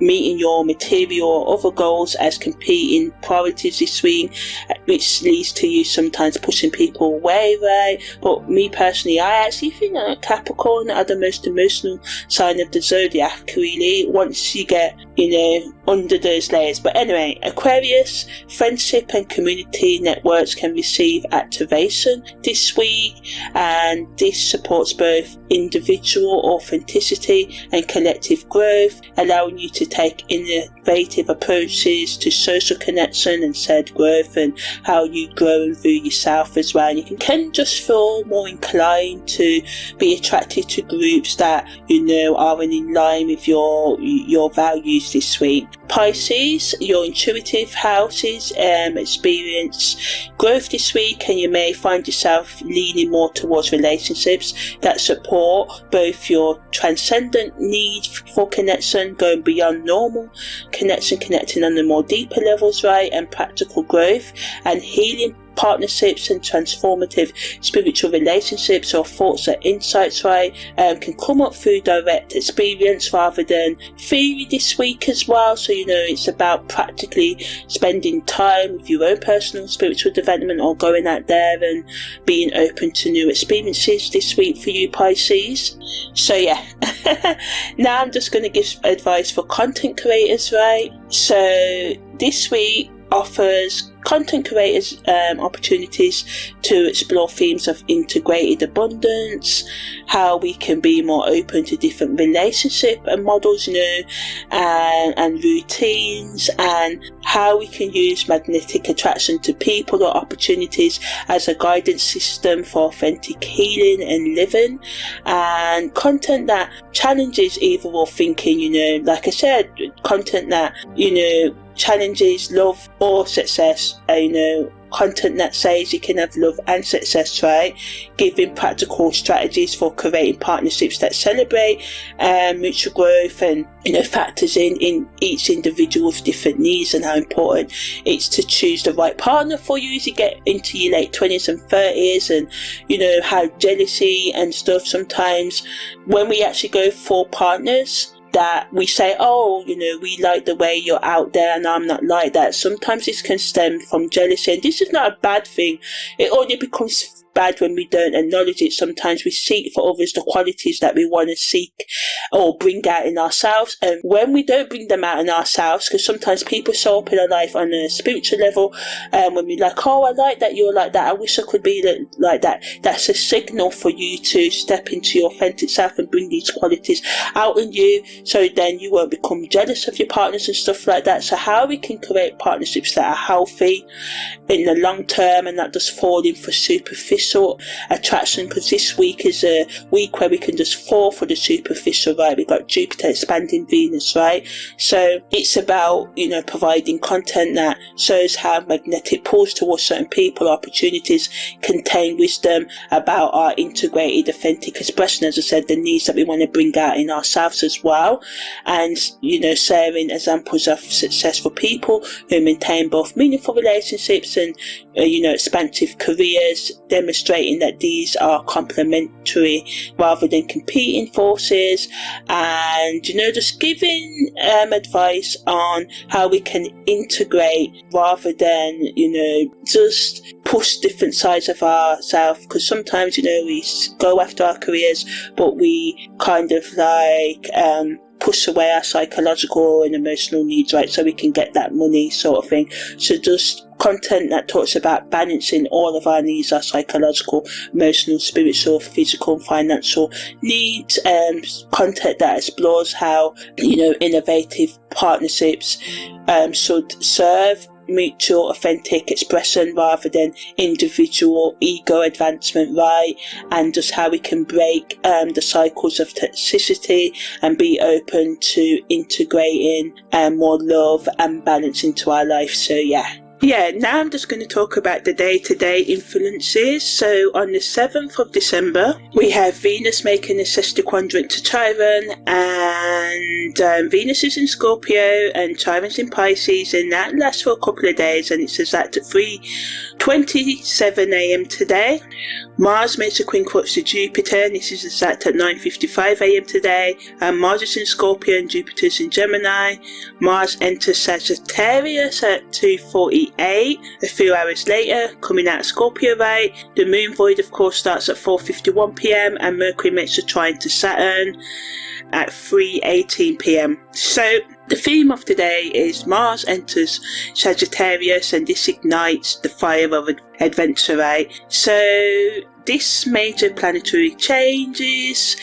meeting your material or other goals as competing priorities this week, which leads to you sometimes pushing people away, right? But me personally, I actually think that Capricorn are the most emotional sign of the zodiac, really, once you get, under those layers. But anyway, Aquarius, friendship and community networks can receive activation this week, and this supports both individual authenticity and collective growth, allowing you to take innovative approaches to social connection and said growth, and how you grow and view yourself as well. And you can just feel more inclined to be attracted to groups that are in line with your values this week. Pisces, your intuitive houses experience growth this week, and you may find yourself leaning more towards relationships that support both your transcendent need for connection, going beyond normal connection, connecting on the more deeper levels, right, and practical growth, and healing partnerships and transformative spiritual relationships or thoughts or insights, right, can come up through direct experience rather than theory this week as well. So it's about practically spending time with your own personal spiritual development, or going out there and being open to new experiences this week for you, Pisces. So yeah, now I'm just going to give advice for content creators, right? So this week offers content creators opportunities to explore themes of integrated abundance, how we can be more open to different relationship and models, and routines, and how we can use magnetic attraction to people or opportunities as a guidance system for authentic healing and living, and content that challenges either or thinking, like I said, content that, challenges love or success, content that says you can have love and success, right? Giving practical strategies for creating partnerships that celebrate mutual growth, and factors in each individual's different needs, and how important it's to choose the right partner for you as you get into your late 20s and 30s, and how jealousy and stuff sometimes, when we actually go for partners, that we say, we like the way you're out there and I'm not like that. Sometimes this can stem from jealousy, and this is not a bad thing. It only becomes bad when we don't acknowledge it. Sometimes we seek for others the qualities that we want to seek or bring out in ourselves, and when we don't bring them out in ourselves, because sometimes people show up in our life on a spiritual level, and when we're like, I like that you're like that, I wish I could be like that, that's a signal for you to step into your authentic self and bring these qualities out in you, so then you won't become jealous of your partners and stuff like that. So how we can create partnerships that are healthy in the long term and not just falling for superficial attraction, because this week is a week where we can just fall for the superficial, right? We've got Jupiter expanding Venus, right? So it's about, providing content that shows how magnetic pulls towards certain people, opportunities, contain wisdom about our integrated authentic expression, as I said, the needs that we want to bring out in ourselves as well, and sharing examples of successful people who maintain both meaningful relationships and expansive careers, demonstrating that these are complementary rather than competing forces, and just giving advice on how we can integrate rather than just push different sides of ourselves, because sometimes we go after our careers but we kind of push away our psychological and emotional needs, right, so we can get that money sort of thing. So just content that talks about balancing all of our needs, our psychological, emotional, spiritual, physical and financial needs, content that explores how innovative partnerships should serve mutual authentic expression rather than individual ego advancement, right? And just how we can break the cycles of toxicity and be open to integrating more love and balance into our life. So yeah, now I'm just going to talk about the day-to-day influences. So on the 7th of December, we have Venus making a sextil to Chiron, and Venus is in Scorpio and Chiron's in Pisces, and that lasts for a couple of days, and it says that at 3:27 a.m. today. Mars makes a quincunx to Jupiter, and this is exact at 9:55 a.m. today, and Mars is in Scorpio and Jupiter's in Gemini. Mars enters Sagittarius at 2:48, a few hours later, coming out of Scorpio, right? The moon void, of course, starts at 4:51 p.m, and Mercury makes a trine to Saturn at 3:18 p.m. So the theme of today is Mars enters Sagittarius, and this ignites the fire of adventure, right? So this major planetary changes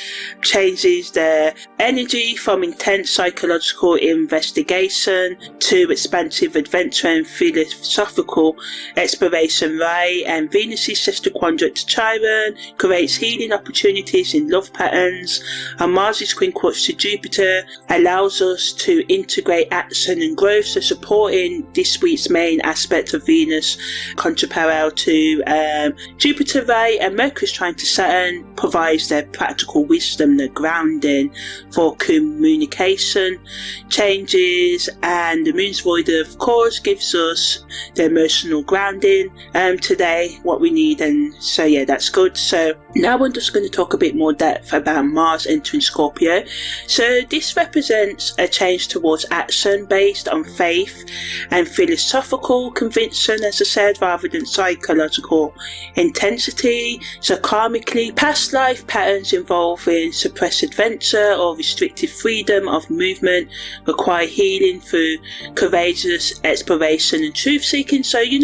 the energy from intense psychological investigation to expansive adventure and philosophical exploration, right? And Venus's sextil to Chiron creates healing opportunities in love patterns, and Mars's quincunx to Jupiter allows us to integrate action and growth. So supporting this week's main aspect of Venus contra-parallel to Jupiter, right? And Mercury's trine to Saturn provides their practical wisdom, the grounding for communication changes, and the moon's void, of course, gives us the emotional grounding today, what we need. And so yeah, that's good. So now I'm just going to talk a bit more depth about Mars entering Scorpio. So this represents a change towards action based on faith and philosophical conviction, as I said, rather than psychological intensity. So karmically, past life patterns involving suppressed adventure or restricted freedom of movement require healing through courageous exploration and truth seeking. So you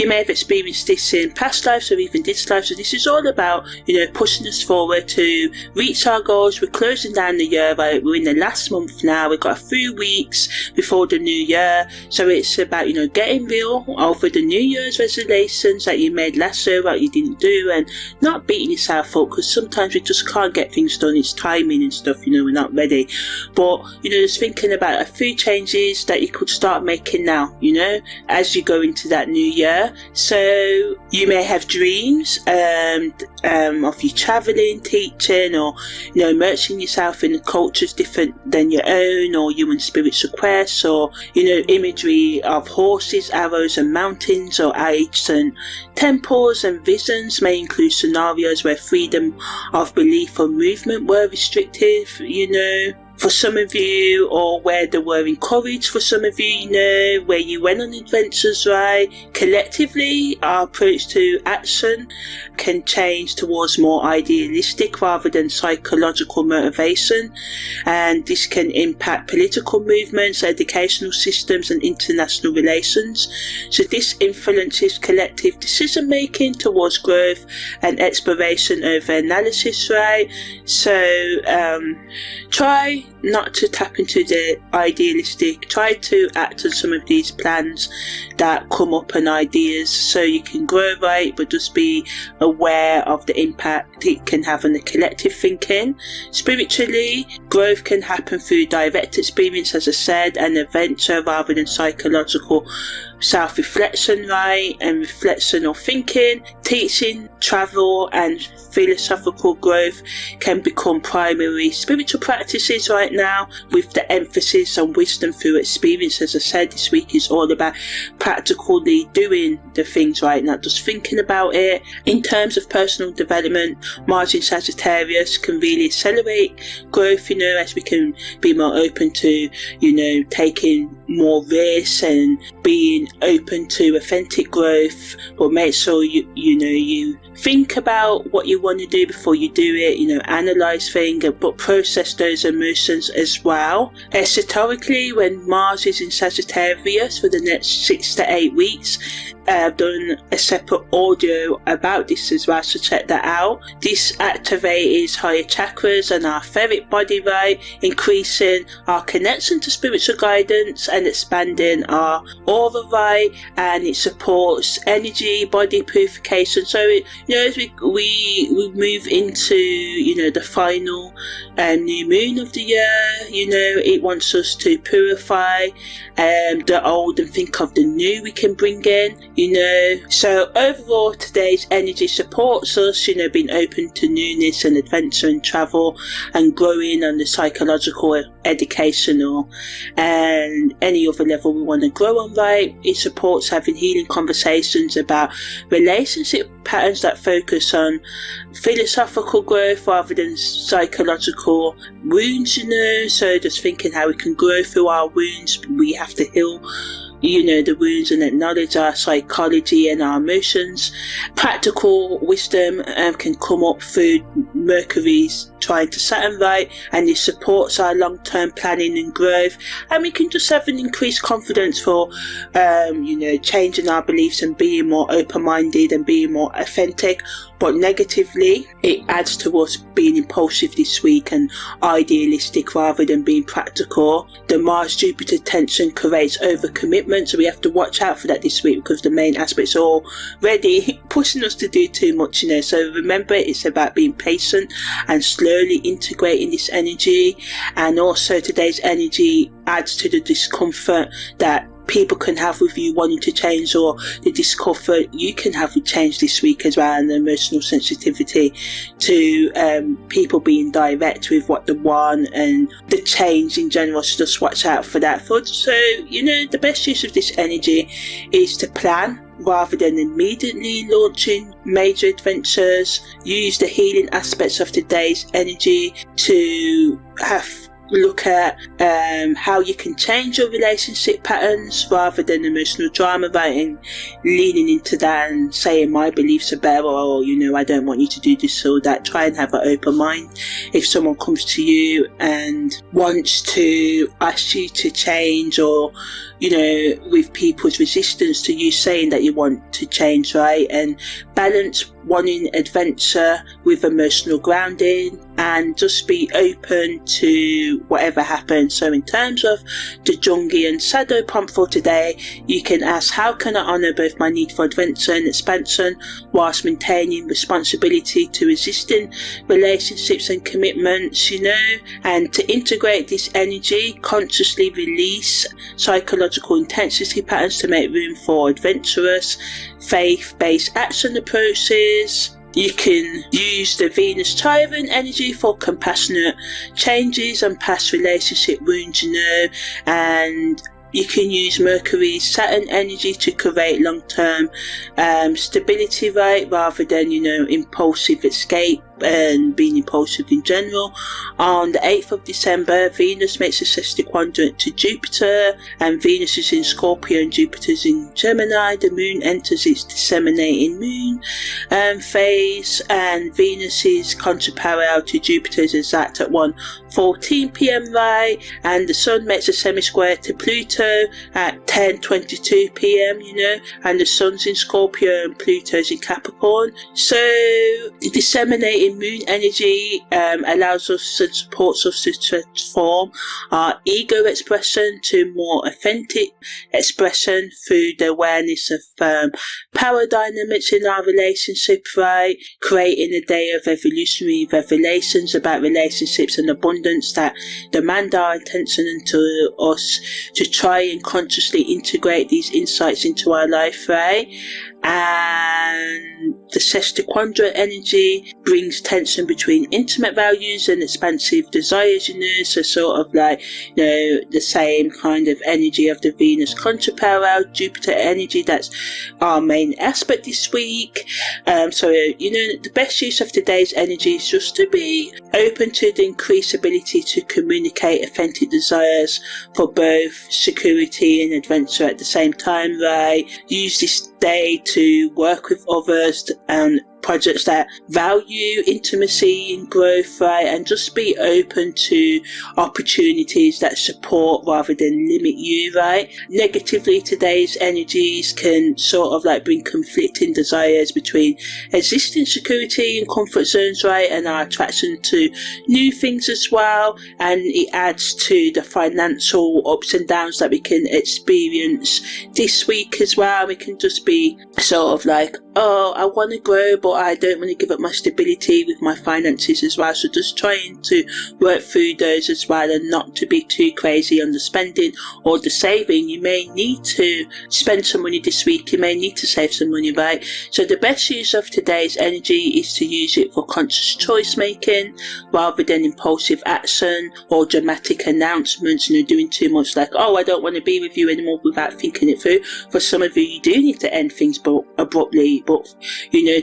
may have experienced this in past lives or even this life. So this is all about pushing us forward to reach our goals. We're closing down the year, right? We're in the last month now. We've got a few weeks before the new year, so it's about getting real over the New Year's resolutions that you made last year, what you didn't do, and not beating yourself up, because sometimes we just can't get things done. It's timing and stuff, we're not ready. But just thinking about a few changes that you could start making now, as you go into that new year. So you may have dreams of you traveling, teaching, or immersing yourself in cultures different than your own, or human spiritual quests, or imagery of horses, arrows and mountains, or ancient temples. And visions may include scenarios where freedom of belief or movement were restrictive, for some of you, or where they were encouraged for some of you, where you went on adventures, right? Collectively, our approach to action can change towards more idealistic rather than psychological motivation, and this can impact political movements, educational systems and international relations. So this influences collective decision making towards growth and exploration over analysis, right? So try not to tap into the idealistic. Try to act on some of these plans that come up and ideas, so you can grow, right? But just be aware of the impact it can have on the collective thinking. Spiritually, growth can happen through direct experience, as I said, and adventure rather than psychological self-reflection, right? And reflection or thinking. Teaching, travel and philosophical growth can become primary spiritual practices right now, with the emphasis on wisdom through experience. As I said, this week is all about practically doing the things, right? Not just thinking about it. In terms of personal development, Mars in Sagittarius can really accelerate growth, as we can be more open to, taking more risks and being open to authentic growth. But make sure you think about what you want to do before you do it, analyze things, but process those emotions as well. Esoterically, when Mars is in Sagittarius for the next 6 to 8 weeks, I've done a separate audio about this as well, so check that out. This activates higher chakras and our etheric body, right, increasing our connection to spiritual guidance and expanding our aura, right, and it supports energy, body purification. So as we move into the final new moon of the year, it wants us to purify the old and think of the new we can bring in, So overall, today's energy supports us, being open to newness and adventure and travel and growing on the psychological, educational and any other level we want to grow on, right? It supports having healing conversations about relationship patterns that focus on philosophical growth rather than psychological wounds, so just thinking how we can grow through our wounds. We have to heal the wounds and acknowledge our psychology and our emotions. Practical wisdom can come up through Mercury's trying to Saturn, right, and it supports our long-term planning and growth, and we can just have an increased confidence for changing our beliefs and being more open-minded and being more authentic. But negatively, it adds to us being impulsive this week and idealistic rather than being practical. The Mars-Jupiter tension creates overcommitment, so we have to watch out for that this week because the main aspects are already pushing us to do too much, So remember, it's about being patient and slowly integrating this energy. And also today's energy adds to the discomfort that people can have with you wanting to change, or the discomfort you can have with change this week as well, and the emotional sensitivity to people being direct with what they want and the change in general. So just watch out for that. So the best use of this energy is to plan rather than immediately launching major adventures. Use the healing aspects of today's energy to look at how you can change your relationship patterns rather than emotional drama, right, and leaning into that and saying my beliefs are better, or I don't want you to do this or that. Try and have an open mind. If someone comes to you and wants to ask you to change, or with people's resistance to you saying that you want to change, right, and balance wanting adventure with emotional grounding, and just be open to whatever happens. So in terms of the Jungian shadow prompt for today, you can ask, how can I honour both my need for adventure and expansion whilst maintaining responsibility to resisting relationships and commitments, and to integrate this energy, consciously release psychological intensity patterns to make room for adventurous, faith-based action approaches. You can use the Venus Chiron energy for compassionate changes and past relationship wounds, and you can use Mercury's Saturn energy to create long-term stability, right, rather than, impulsive escape and being impulsive in general. On the 8th of December, Venus makes a sextil to Jupiter, and Venus is in Scorpio and Jupiter's in Gemini. The moon enters its disseminating moon phase, and Venus's contra-parallel to Jupiter is exact at 1:14 p.m, right, and the sun makes a semi-square to Pluto at 10:22 p.m, and the sun's in Scorpio and Pluto's in Capricorn. So the disseminating moon energy allows us and supports us to transform our ego expression to more authentic expression through the awareness of power dynamics in our relationship, right, creating a day of evolutionary revelations about relationships and abundance that demand our attention, and to us to try and consciously integrate these insights into our life, right. And the sextil energy brings tension between intimate values and expansive desires, so sort of like, the same kind of energy of the Venus contra-parallel Jupiter energy. That's our main aspect this week. So the best use of today's energy is just to be open to the increased ability to communicate authentic desires for both security and adventure at the same time, right. Use this day to work with others and projects that value intimacy and growth, right? And just be open to opportunities that support rather than limit you, right? Negatively, today's energies can sort of like bring conflicting desires between existing security and comfort zones, right? And our attraction to new things as well. And it adds to the financial ups and downs that we can experience this week as well. We can just be sort of like, oh, I want to grow, but I don't want to give up my stability with my finances as well. So just trying to work through those as well, and not to be too crazy on the spending or the saving. You may need to spend some money this week. You may need to save some money, right? So the best use of today's energy is to use it for conscious choice making rather than impulsive action or dramatic announcements, doing too much like, oh, I don't want to be with you anymore, without thinking it through. For some of you do need to end things abruptly, but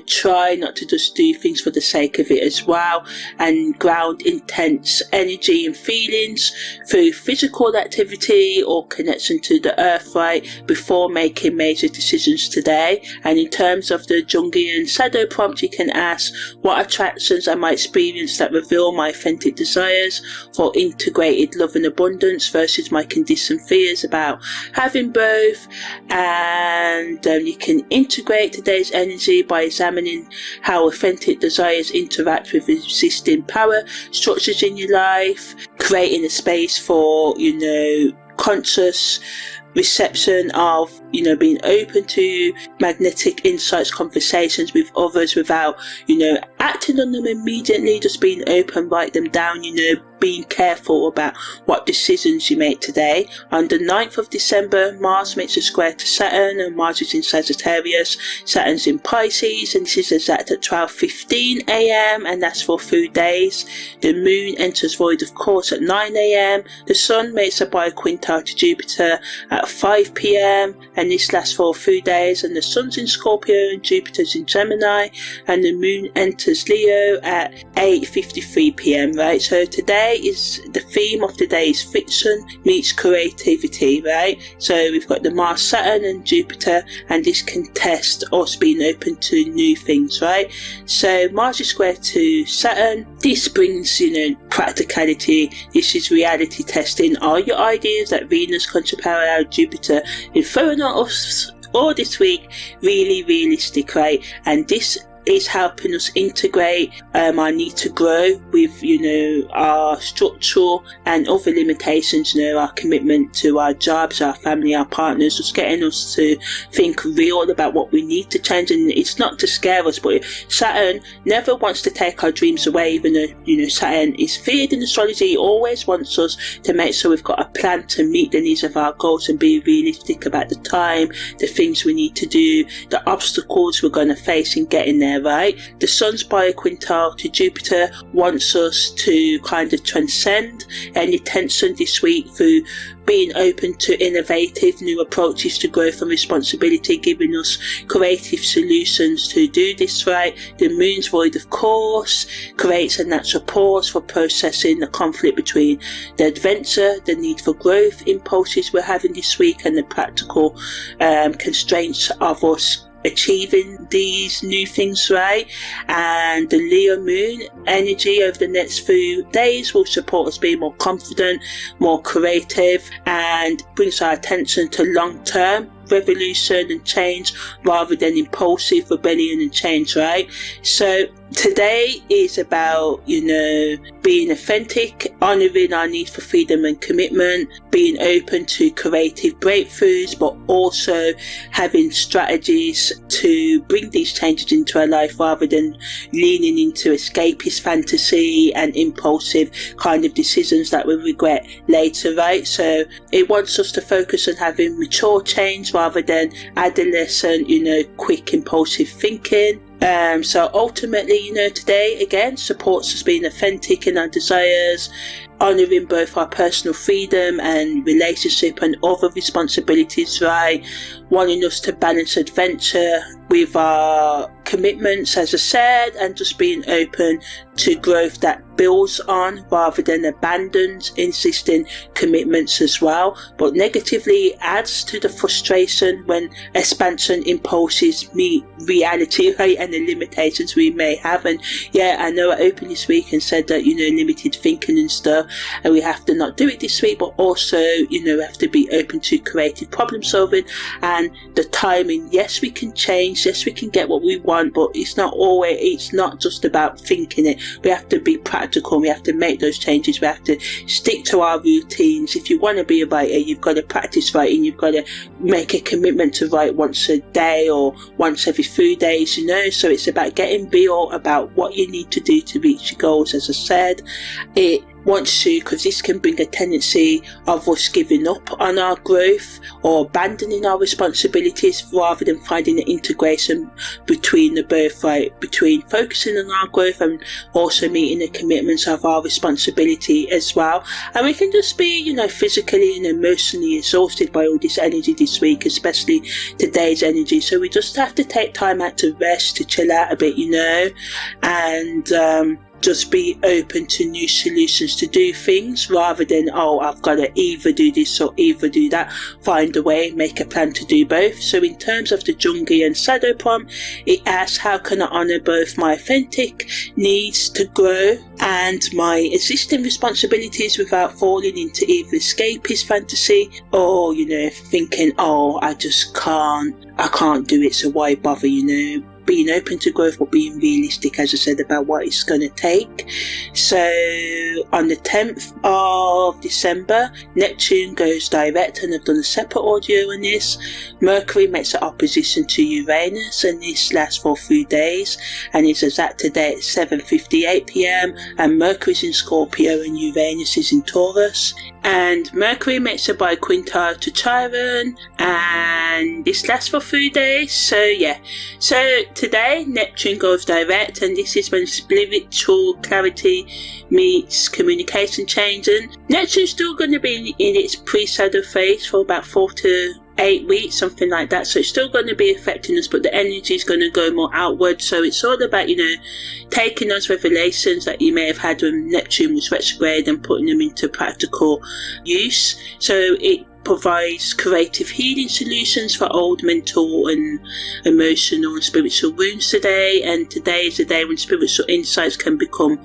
try not to just do things for the sake of it as well, and ground intense energy and feelings through physical activity or connection to the earth, right, before making major decisions today. And in terms of the Jungian shadow prompt, you can ask, what attractions am I experiencing that reveal my authentic desires for integrated love and abundance versus my conditioned fears about having both? And you can integrate today's energy by examining how authentic desires interact with existing power structures in your life, creating a space for conscious reception of being open to magnetic insights, conversations with others without acting on them immediately, just being open, write them down, being careful about what decisions you make today. On the 9th of December, Mars makes a square to Saturn, and Mars is in Sagittarius, Saturn's in Pisces, and this is exact at 12:15 a.m, and that's for food days. The moon enters void of course at 9 a.m. The sun makes a biquintal to Jupiter at 5 p.m, and this lasts for food days, and the sun's in Scorpio and Jupiter's in Gemini, and the moon enters Leo at 8:53 p.m, right? So today is the theme of the day is fiction meets creativity, right? So we've got the Mars, Saturn and Jupiter, and this can test us being open to new things, right? So Mars is square to Saturn. This brings practicality. This is reality testing. Are your ideas that Venus contra-parallel Jupiter inferring on us all this week really realistic, right? And this is helping us integrate our need to grow with our structural and other limitations, our commitment to our jobs, our family, our partners, just getting us to think real about what we need to change. And it's not to scare us, but Saturn never wants to take our dreams away, even though Saturn is feared in astrology. He always wants us to make sure we've got a plan to meet the needs of our goals and be realistic about the time, the things we need to do, the obstacles we're going to face in getting there, right? The sun's biquintal to Jupiter wants us to kind of transcend any tension this week through being open to innovative new approaches to growth and responsibility, giving us creative solutions to do this, right? The moon's void of course creates a natural pause for processing the conflict between the adventure, the need for growth impulses we're having this week, and the practical constraints of us achieving these new things, right? And the Leo moon energy over the next few days will support us being more confident, more creative, and brings our attention to long-term revolution and change rather than impulsive rebellion and change, right? So today is about being authentic, honouring our need for freedom and commitment, being open to creative breakthroughs, but also having strategies to bring these changes into our life rather than leaning into escapist fantasy and impulsive kind of decisions that we regret later, right? So it wants us to focus on having mature change rather than adolescent, quick impulsive thinking. So ultimately, today again supports us being authentic in our desires, honouring both our personal freedom and relationship and other responsibilities, right? Wanting us to balance adventure with our commitments, as I said, and just being open to growth that builds on rather than abandons existing commitments as well. But negatively adds to the frustration when expansion impulses meet reality, right? and the limitations we may have. And yeah, I know I opened this week and said that, limited thinking and stuff, and we have to not do it this week, but also, we have to be open to creative problem solving and the timing. Yes, we can change, yes, we can get what we want, but it's not just about thinking it. We have to be practical, we have to make those changes, we have to stick to our routines. If you want to be a writer, you've got to practice writing, you've got to make a commitment to write once a day or once every 3 days, so it's about getting real about what you need to do to reach your goals. As I said, it wants to, because this can bring a tendency of us giving up on our growth or abandoning our responsibilities rather than finding an integration between the both, right, between focusing on our growth and also meeting the commitments of our responsibility as well. And we can just be, physically and emotionally exhausted by all this energy this week, especially today's energy. So we just have to take time out to rest, to chill out a bit, and just be open to new solutions to do things rather than, I've got to either do this or either do that. Find a way, make a plan to do both. So in terms of the Jungian shadow prompt, it asks, how can I honour both my authentic needs to grow and my existing responsibilities without falling into either escapist fantasy or, thinking, I can't do it, so why bother, being open to growth but being realistic, as I said, about what it's going to take. So on the 10th of December, Neptune goes direct, and I've done a separate audio on this. Mercury makes an opposition to Uranus, and this lasts for 3 days and is exact today at 7:58 p.m. and Mercury's in Scorpio and Uranus is in Taurus. And Mercury makes a biquintile to Chiron, and this lasts for 3 days. So today Neptune goes direct, and this is when spiritual clarity meets communication change. And Neptune's still going to be in its pre-shadow phase for about 4 to 8 weeks, something like that, so it's still going to be affecting us, but the energy is going to go more outward. So it's all about, taking those revelations that you may have had when Neptune was retrograde and putting them into practical use. So it provides creative healing solutions for old mental and emotional and spiritual wounds today. And today is a day when spiritual insights can become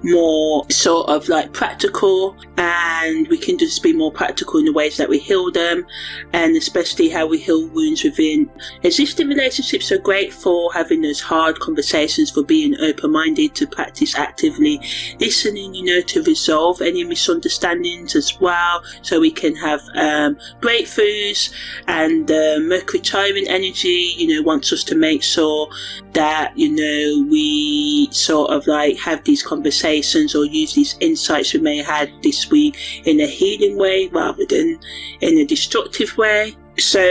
more sort of like practical, and we can just be more practical in the ways that we heal them, and especially how we heal wounds within existing relationships. So great for having those hard conversations, for being open-minded, to practice actively listening, to resolve any misunderstandings as well, so we can have breakthroughs. And Mercury Chiron energy, wants us to make sure that, we sort of like have these conversations or use these insights we may have had this week in a healing way rather than in a destructive way. So,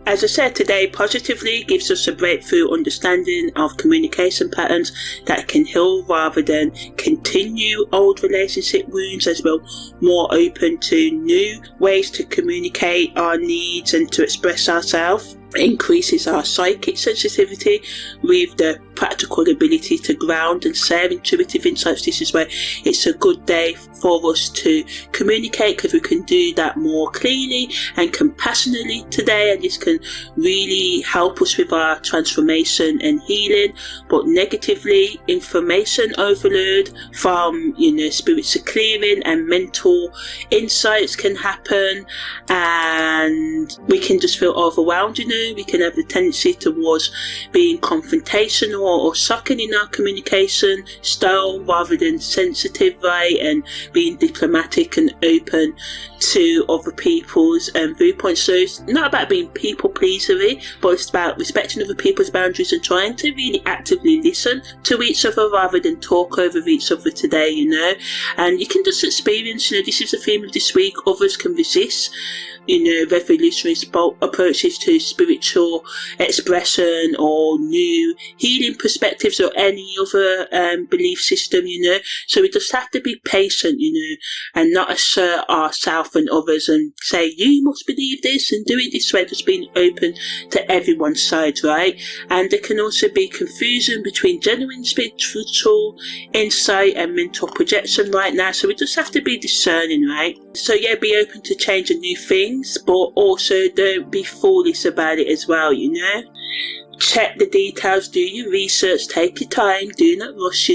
as I said, today positively gives us a breakthrough understanding of communication patterns that can heal rather than continue old relationship wounds, as well more open to new ways to communicate our needs and to express ourselves. Increases our psychic sensitivity with the practical ability to ground and share intuitive insights. This is where it's a good day for us to communicate, because we can do that more clearly and compassionately today, and this can really help us with our transformation and healing. But negatively, information overload from spiritual clearing and mental insights can happen, and we can just feel overwhelmed. We can have a tendency towards being confrontational or sucking in our communication style rather than sensitive, right, and being diplomatic and open to other people's viewpoints. So it's not about being people pleasery, but it's about respecting other people's boundaries and trying to really actively listen to each other rather than talk over each other today, and you can just experience, this is the theme of this week, others can resist revolutionary approaches to spiritual expression or new healing perspectives or any other belief system, so we just have to be patient, and not assert ourselves and others and say you must believe this and do it this way. Just being open to everyone's side, right? And there can also be confusion between genuine spiritual insight and mental projection right now, so we just have to be discerning, right? So be open to change and new things, but also don't be foolish about it as well, Check the details, do your research, take your time, do not rush,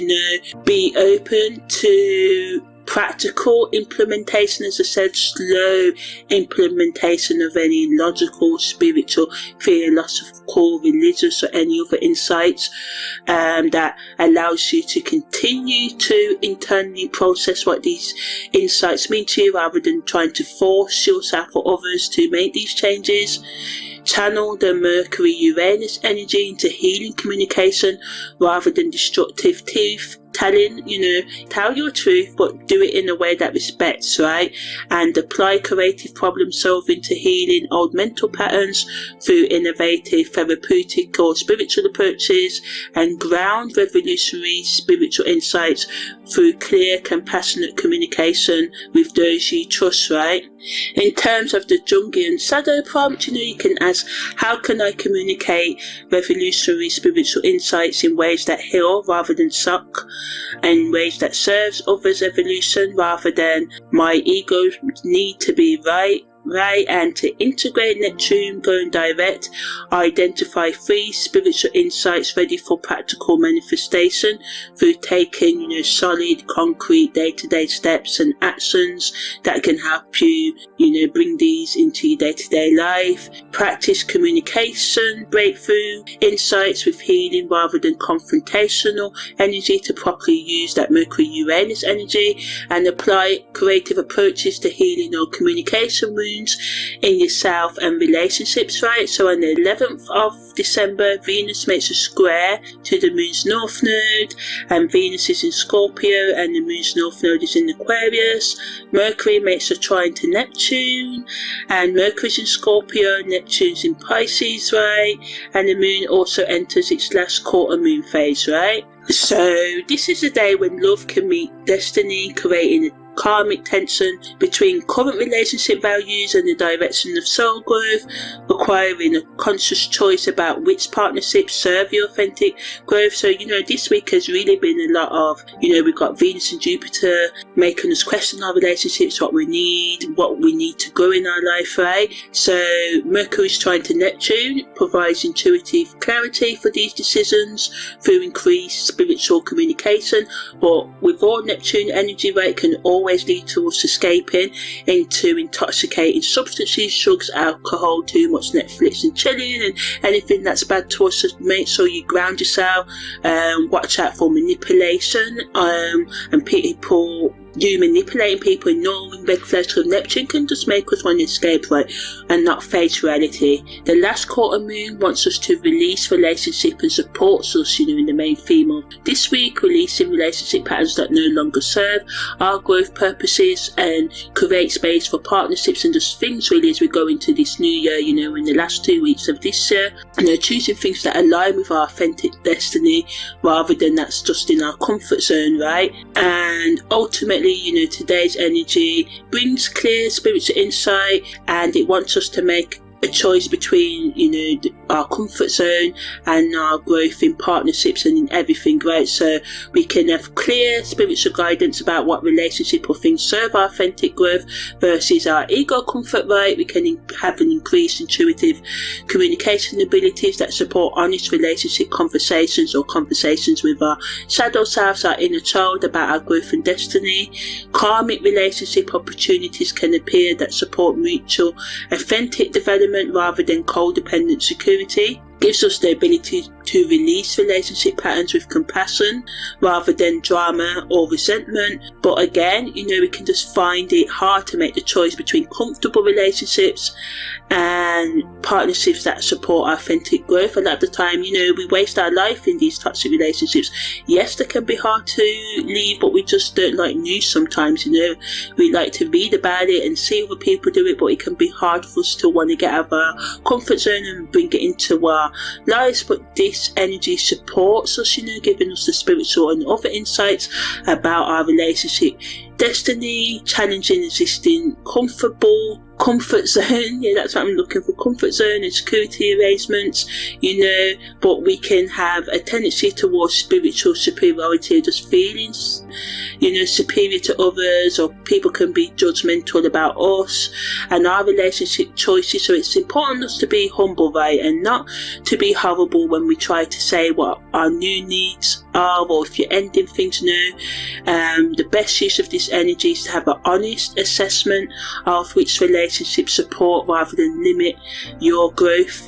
be open to practical implementation, as I said, slow implementation of any logical, spiritual, philosophical, religious or any other insights that allows you to continue to internally process what these insights mean to you, rather than trying to force yourself or others to make these changes. Channel the Mercury Uranus energy into healing communication rather than destructive truth telling. Tell your truth, but do it in a way that respects, right? And apply creative problem solving to healing old mental patterns through innovative therapeutic or spiritual approaches, and ground revolutionary spiritual insights through clear, compassionate communication with those you trust, right? In terms of the Jungian shadow prompt, you can ask, how can I communicate revolutionary spiritual insights in ways that heal rather than suck, and ways that serves others' evolution rather than my ego's need to be right? And to integrate Neptune going direct, identify 3 spiritual insights ready for practical manifestation through taking solid, concrete, day-to-day steps and actions that can help you bring these into your day-to-day life. Practice communication breakthrough insights with healing rather than confrontational energy to properly use that Mercury Uranus energy, and apply creative approaches to healing or communication wounds in yourself and relationships, right? So on the 11th of December, Venus makes a square to the moon's north node, and Venus is in Scorpio and the moon's north node is in Aquarius. Mercury makes a trine to Neptune, and Mercury's in Scorpio, Neptune's in Pisces, right? And the moon also enters its last quarter moon phase, right? So this is a day when love can meet destiny, creating a karmic tension between current relationship values and the direction of soul growth, requiring a conscious choice about which partnerships serve your authentic growth. So this week has really been a lot of we've got Venus and Jupiter making us question our relationships, what we need to grow in our life, right? So Mercury's trying to Neptune provides intuitive clarity for these decisions through increased spiritual communication, but with all Neptune energy, right, can always lead to us escaping into intoxicating substances, drugs, alcohol, too much Netflix and chilling, and anything that's bad to us. So make sure you ground yourself, watch out for manipulation, and people. You manipulating people, ignoring red flags, because Neptune can just make us want to escape, right, and not face reality. The last quarter moon wants us to release relationship and supports us, in the main theme of this week, releasing relationship patterns that no longer serve our growth purposes, and create space for partnerships and just things really as we go into this new year, in the last 2 weeks of this year, choosing things that align with our authentic destiny rather than that's just in our comfort zone, right? And ultimately, today's energy brings clear spiritual insight, and it wants us to make a choice between our comfort zone and our growth in partnerships and in everything, right? So we can have clear spiritual guidance about what relationship or things serve our authentic growth versus our ego comfort, right? We can have an increased intuitive communication abilities that support honest relationship conversations or conversations with our shadow selves, our inner child, about our growth and destiny. Karmic relationship opportunities can appear that support mutual authentic development rather than codependent security. Gives us the ability to release relationship patterns with compassion rather than drama or resentment. But again, we can just find it hard to make the choice between comfortable relationships and partnerships that support our authentic growth. A lot of the time, we waste our life in these toxic relationships. Yes, they can be hard to leave, but we just don't like news sometimes, We like to read about it and see other people do it, but it can be hard for us to want to get out of our comfort zone and bring it into our lives. But this energy supports us, giving us the spiritual and other insights about our relationship destiny, challenging existing comfort zone. Yeah, that's what I'm looking for, comfort zone and security arrangements, but we can have a tendency towards spiritual superiority, just feelings, superior to others, or people can be judgmental about us and our relationship choices. So it's important us to be humble, right, and not to be horrible when we try to say what our new needs are, or if you're ending things new. The best use of this energy is to have an honest assessment of which relationships support rather than limit your growth.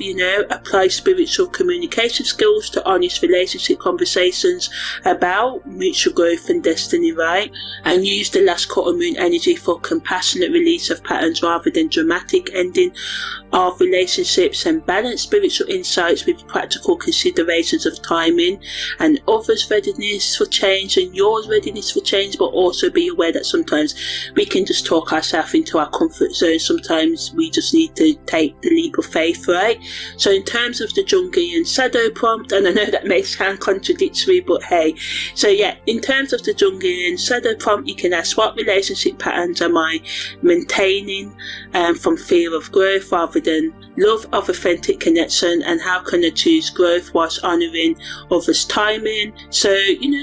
Apply spiritual communication skills to honest relationship conversations about mutual growth and destiny, right? And use the last quarter moon energy for compassionate release of patterns rather than dramatic ending of relationships, and balance spiritual insights with practical considerations of timing and others' readiness for change and yours readiness for change. But also be aware that sometimes we can just talk ourselves into our comfort zone. Sometimes we just need to take the leap of faith, right? So in terms of the Jungian shadow prompt, and I know that may sound contradictory, but hey, so yeah, in terms of the Jungian shadow prompt, you can ask, what relationship patterns am I maintaining from fear of growth rather than love of authentic connection, and how can I choose growth whilst honouring others' timing? So,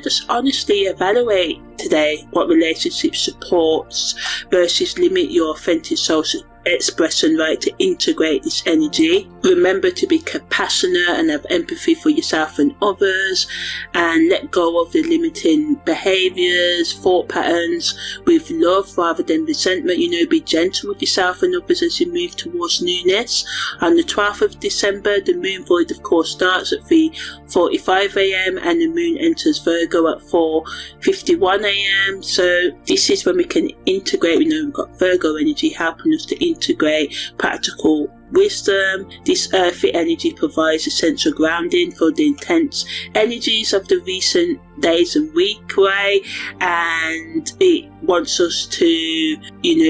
just honestly evaluate today what relationship supports versus limit your authentic social expression, right, to integrate this energy. Remember to be compassionate and have empathy for yourself and others, and let go of the limiting behaviours, thought patterns with love rather than resentment. Be gentle with yourself and others as you move towards newness. On the 12th of December, the moon void of course starts at 3:45 a.m. and the moon enters Virgo at 4:51 a.m. So this is when we can integrate. We've got Virgo energy helping us to integrate practical wisdom. This earthy energy provides essential grounding for the intense energies of the recent days and week, right? And it wants us to,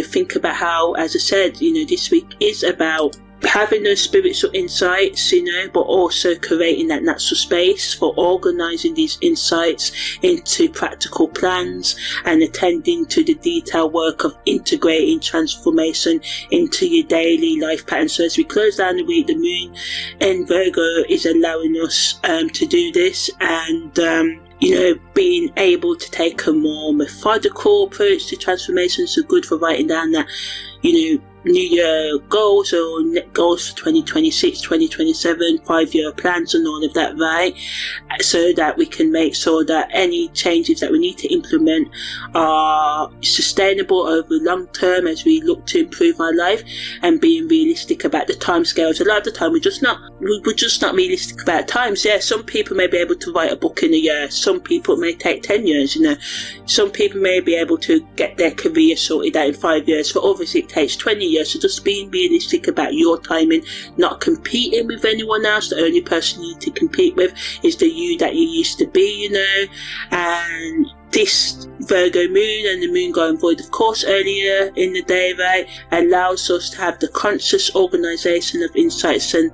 think about how, as I said, this week is about having those spiritual insights, but also creating that natural space for organising these insights into practical plans and attending to the detailed work of integrating transformation into your daily life pattern. So as we close down the week, the moon in Virgo is allowing us to do this, and being able to take a more methodical approach to transformation. So good for writing down that, New Year goals or goals for 2026, 2027, 5-year plans and all of that, right? So that we can make sure that any changes that we need to implement are sustainable over long term as we look to improve our life, and being realistic about the timescales. A lot of the time we're just not realistic about times. Yeah, some people may be able to write a book in a year. Some people may take 10 years, Some people may be able to get their career sorted out in 5 years. For others it takes 20 years. So just being realistic about your timing, not competing with anyone else. The only person you need to compete with is the you that you used to be, and this Virgo moon and the moon going void of course earlier in the day, right, allows us to have the conscious organisation of insights and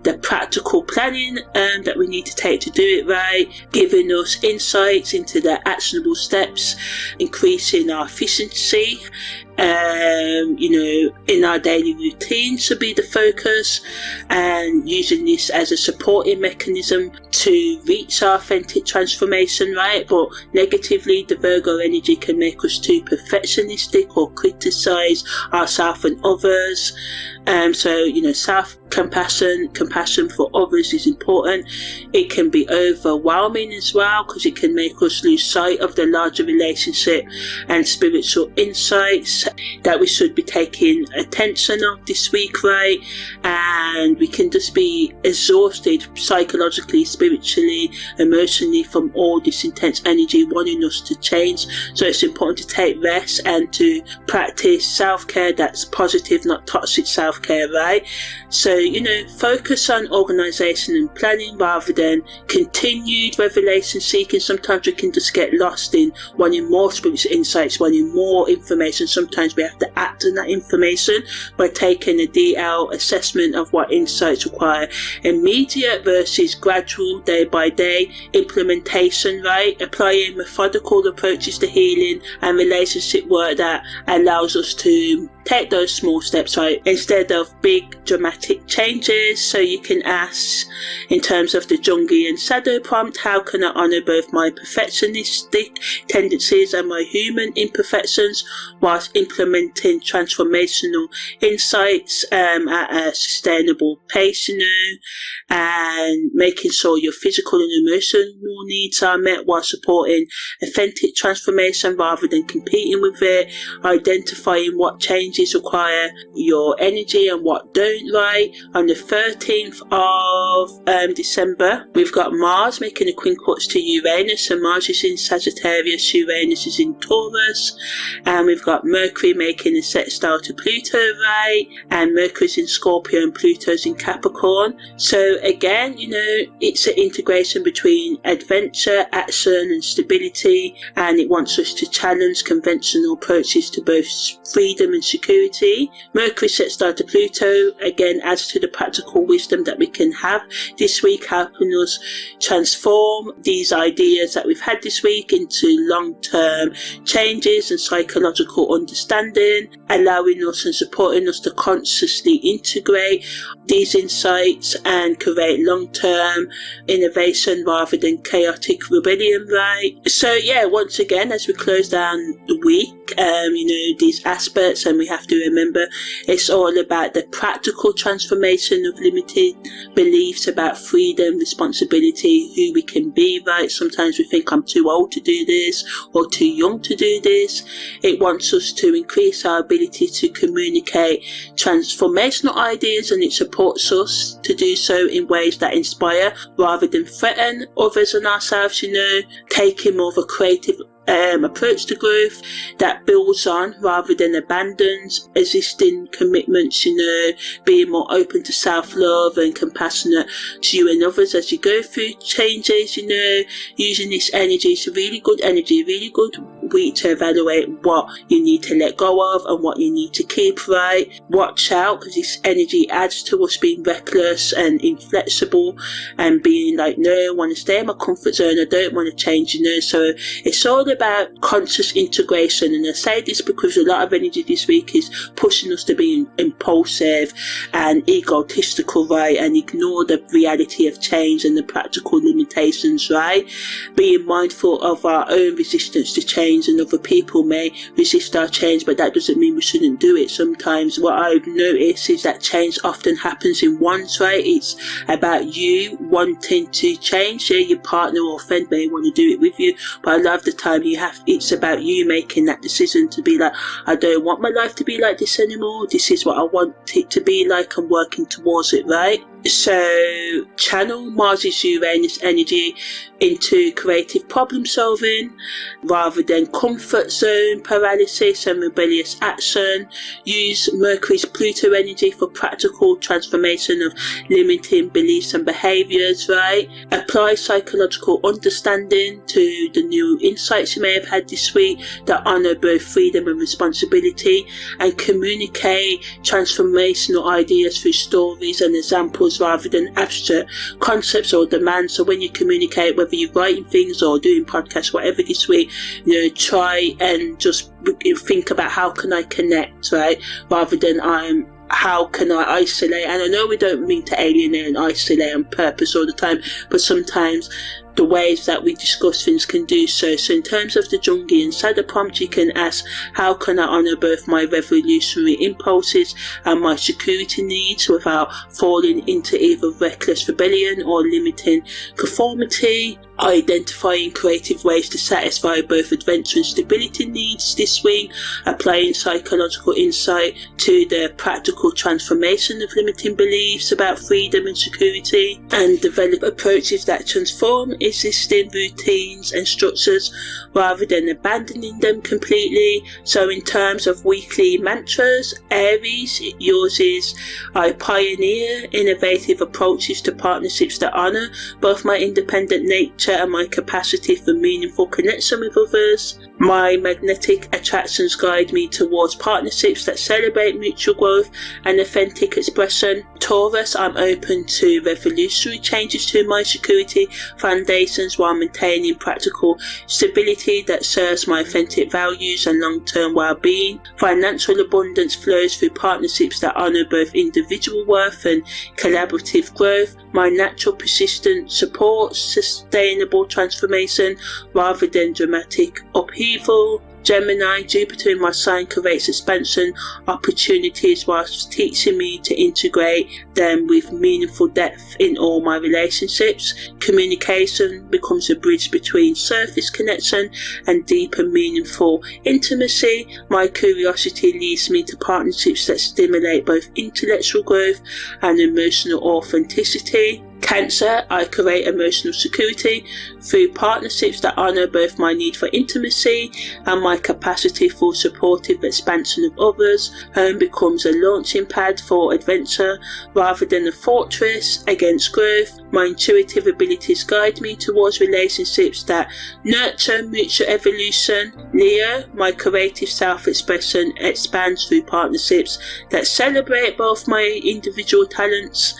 the practical planning that we need to take to do it right, giving us insights into the actionable steps, increasing our efficiency in our daily routine should be the focus, and using this as a supporting mechanism to reach our authentic transformation, right? But negatively, the Virgo energy can make us too perfectionistic or criticize ourselves and others. Compassion for others is important. It can be overwhelming as well, because it can make us lose sight of the larger relationship and spiritual insights that we should be taking attention of this week, right? And we can just be exhausted psychologically, spiritually, emotionally from all this intense energy wanting us to change. So it's important to take rest and to practice self-care that's positive, not toxic self-care. self-care, right? So, focus on organisation and planning rather than continued revelation seeking. Sometimes we can just get lost in wanting more spiritual insights, wanting more information. Sometimes we have to act on that information by taking a DL assessment of what insights require immediate versus gradual, day by day implementation, right? Applying methodical approaches to healing and relationship work that allows us to take those small steps, right, instead of big dramatic changes. So you can ask, in terms of the Jungian shadow prompt, how can I honour both my perfectionistic tendencies and my human imperfections whilst implementing transformational insights at a sustainable pace, and making sure your physical and emotional needs are met while supporting authentic transformation rather than competing with it, identifying what changes require your energy and what don't, right? On the 13th of December, we've got Mars making a quincunx to Uranus, and Mars is in Sagittarius, Uranus is in Taurus, and we've got Mercury making a sextile to Pluto, right? And Mercury's in Scorpio and Pluto's in Capricorn. So again, it's an integration between adventure, action and stability, and it wants us to challenge conventional approaches to both freedom and security. Mercury sextile to Pluto again adds to the practical wisdom that we can have this week, helping us transform these ideas that we've had this week into long-term changes and psychological understanding, allowing us and supporting us to consciously integrate these insights and create long-term innovation rather than chaotic rebellion, right? So yeah, once again, as we close down the week, these aspects, and we have to remember it's all about the practical transformation of limited beliefs about freedom, responsibility, who we can be, right? Sometimes we think I'm too old to do this or too young to do this. It wants us to increase our ability to communicate transformational ideas, and it supports us to do so in ways that inspire rather than threaten others and ourselves, taking more of a creative approach to growth that builds on rather than abandons existing commitments, being more open to self-love and compassionate to you and others as you go through changes, using this energy. It's a really good energy, really good week to evaluate what you need to let go of and what you need to keep, right? Watch out, because this energy adds to us being reckless and inflexible and being like, no, I want to stay in my comfort zone, I don't want to change, so it's all about conscious integration. And I say this because a lot of energy this week is pushing us to be impulsive and egotistical, right, and ignore the reality of change and the practical limitations, right? Being mindful of our own resistance to change, and other people may resist our change, but that doesn't mean we shouldn't do it. Sometimes what I've noticed is that change often happens in ones, right? It's about you wanting to change. Yeah, your partner or friend may want to do it with you, but a lot of the time it's about you making that decision to be like, I don't want my life to be like this anymore, this is what I want it to be like, I'm working towards it, right? So channel Mars' Uranus energy into creative problem solving rather than comfort zone paralysis and rebellious action. Use Mercury's Pluto energy for practical transformation of limiting beliefs and behaviours, right? Apply psychological understanding to the new insights you may have had this week that honour both freedom and responsibility, and communicate transformational ideas through stories and examples rather than abstract concepts or demands. So when you communicate, whether you're writing things or doing podcasts, whatever this week, try and just think about how can I connect, right, rather than how can I isolate. And I know we don't mean to alienate and isolate on purpose all the time, but sometimes the ways that we discuss things can do so. So in terms of the Jungian shadow prompt, you can ask, how can I honour both my revolutionary impulses and my security needs without falling into either reckless rebellion or limiting conformity? identifying creative ways to satisfy both adventure and stability needs this week, applying psychological insight to the practical transformation of limiting beliefs about freedom and security, and develop approaches that transform existing routines and structures rather than abandoning them completely. So in terms of weekly mantras, Aries, yours is: I pioneer innovative approaches to partnerships that honour both my independent nature and my capacity for meaningful connection with others. My magnetic attractions guide me towards partnerships that celebrate mutual growth and authentic expression. Taurus, I'm open to revolutionary changes to my security foundations while maintaining practical stability that serves my authentic values and long-term well-being. Financial abundance flows through partnerships that honour both individual worth and collaborative growth. My natural persistent supports sustainable transformation rather than dramatic upheaval. Gemini, Jupiter in my sign creates expansion opportunities whilst teaching me to integrate them with meaningful depth in all my relationships. Communication becomes a bridge between surface connection and deep and meaningful intimacy. My curiosity leads me to partnerships that stimulate both intellectual growth and emotional authenticity. Cancer, I create emotional security through partnerships that honour both my need for intimacy and my capacity for supportive expansion of others. Home becomes a launching pad for adventure rather than a fortress against growth. My intuitive abilities guide me towards relationships that nurture mutual evolution. Leo, my creative self-expression expands through partnerships that celebrate both my individual talents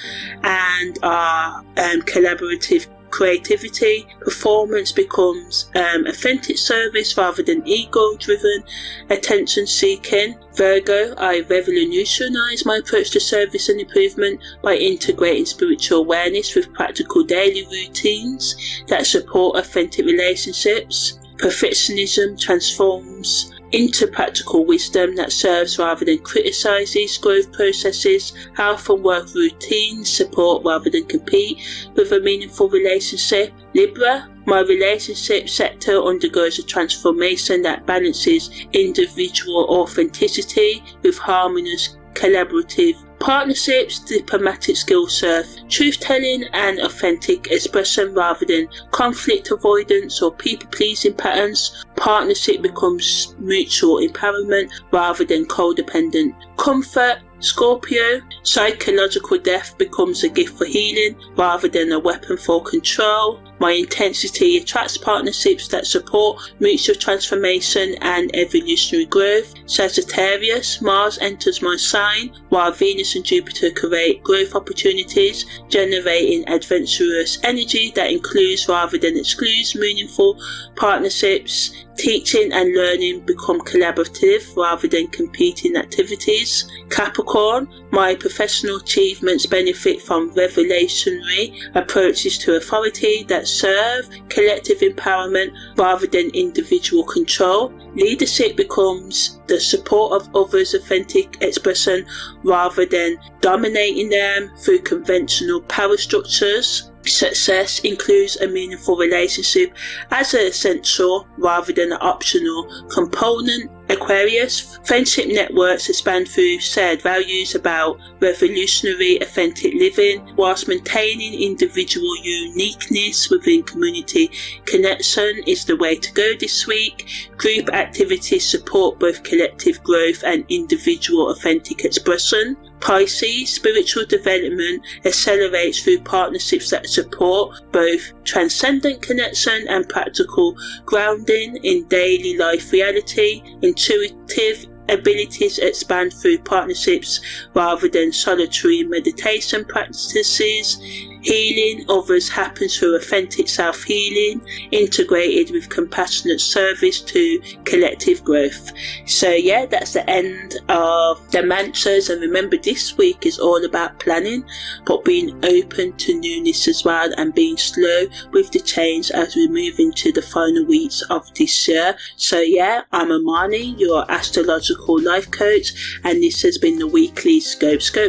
and our collaborative creativity. Performance becomes authentic service rather than ego-driven attention seeking. Virgo, I revolutionize my approach to service and improvement by integrating spiritual awareness with practical daily routines that support authentic relationships. Perfectionism transforms into practical wisdom that serves rather than criticises growth processes. Health and work routines support rather than compete with a meaningful relationship. Libra, my relationship sector undergoes a transformation that balances individual authenticity with harmonious collaborative partnerships. Diplomatic skills serve truth-telling and authentic expression rather than conflict avoidance or people-pleasing patterns. Partnership becomes mutual empowerment rather than codependent comfort. Scorpio, psychological depth becomes a gift for healing rather than a weapon for control. My intensity attracts partnerships that support mutual transformation and evolutionary growth. Sagittarius, Mars enters my sign while Venus and Jupiter create growth opportunities, generating adventurous energy that includes rather than excludes meaningful partnerships. Teaching and learning become collaborative rather than competing activities. Capricorn, my professional achievements benefit from revolutionary approaches to authority that serve collective empowerment rather than individual control. Leadership becomes the support of others' authentic expression rather than dominating them through conventional power structures. Success includes a meaningful relationship as an essential rather than an optional component. Aquarius, friendship networks expand through shared values about revolutionary authentic living whilst maintaining individual uniqueness within community. Connection is the way to go this week. Group activities support both collective growth and individual authentic expression. Pisces, spiritual development accelerates through partnerships that support both transcendent connection and practical grounding in daily life reality. Intuitive abilities expand through partnerships rather than solitary meditation practices. Healing others happens through authentic self-healing, integrated with compassionate service to collective growth. So yeah, that's the end of the mantras, and remember this week is all about planning but being open to newness as well and being slow with the change as we move into the final weeks of this year. So yeah, I'm Amani, your astrological life coach, and this has been the weekly scopes from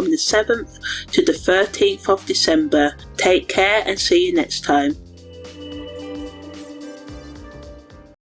the 7th to the 13th 13th of December. Take care and see you next time.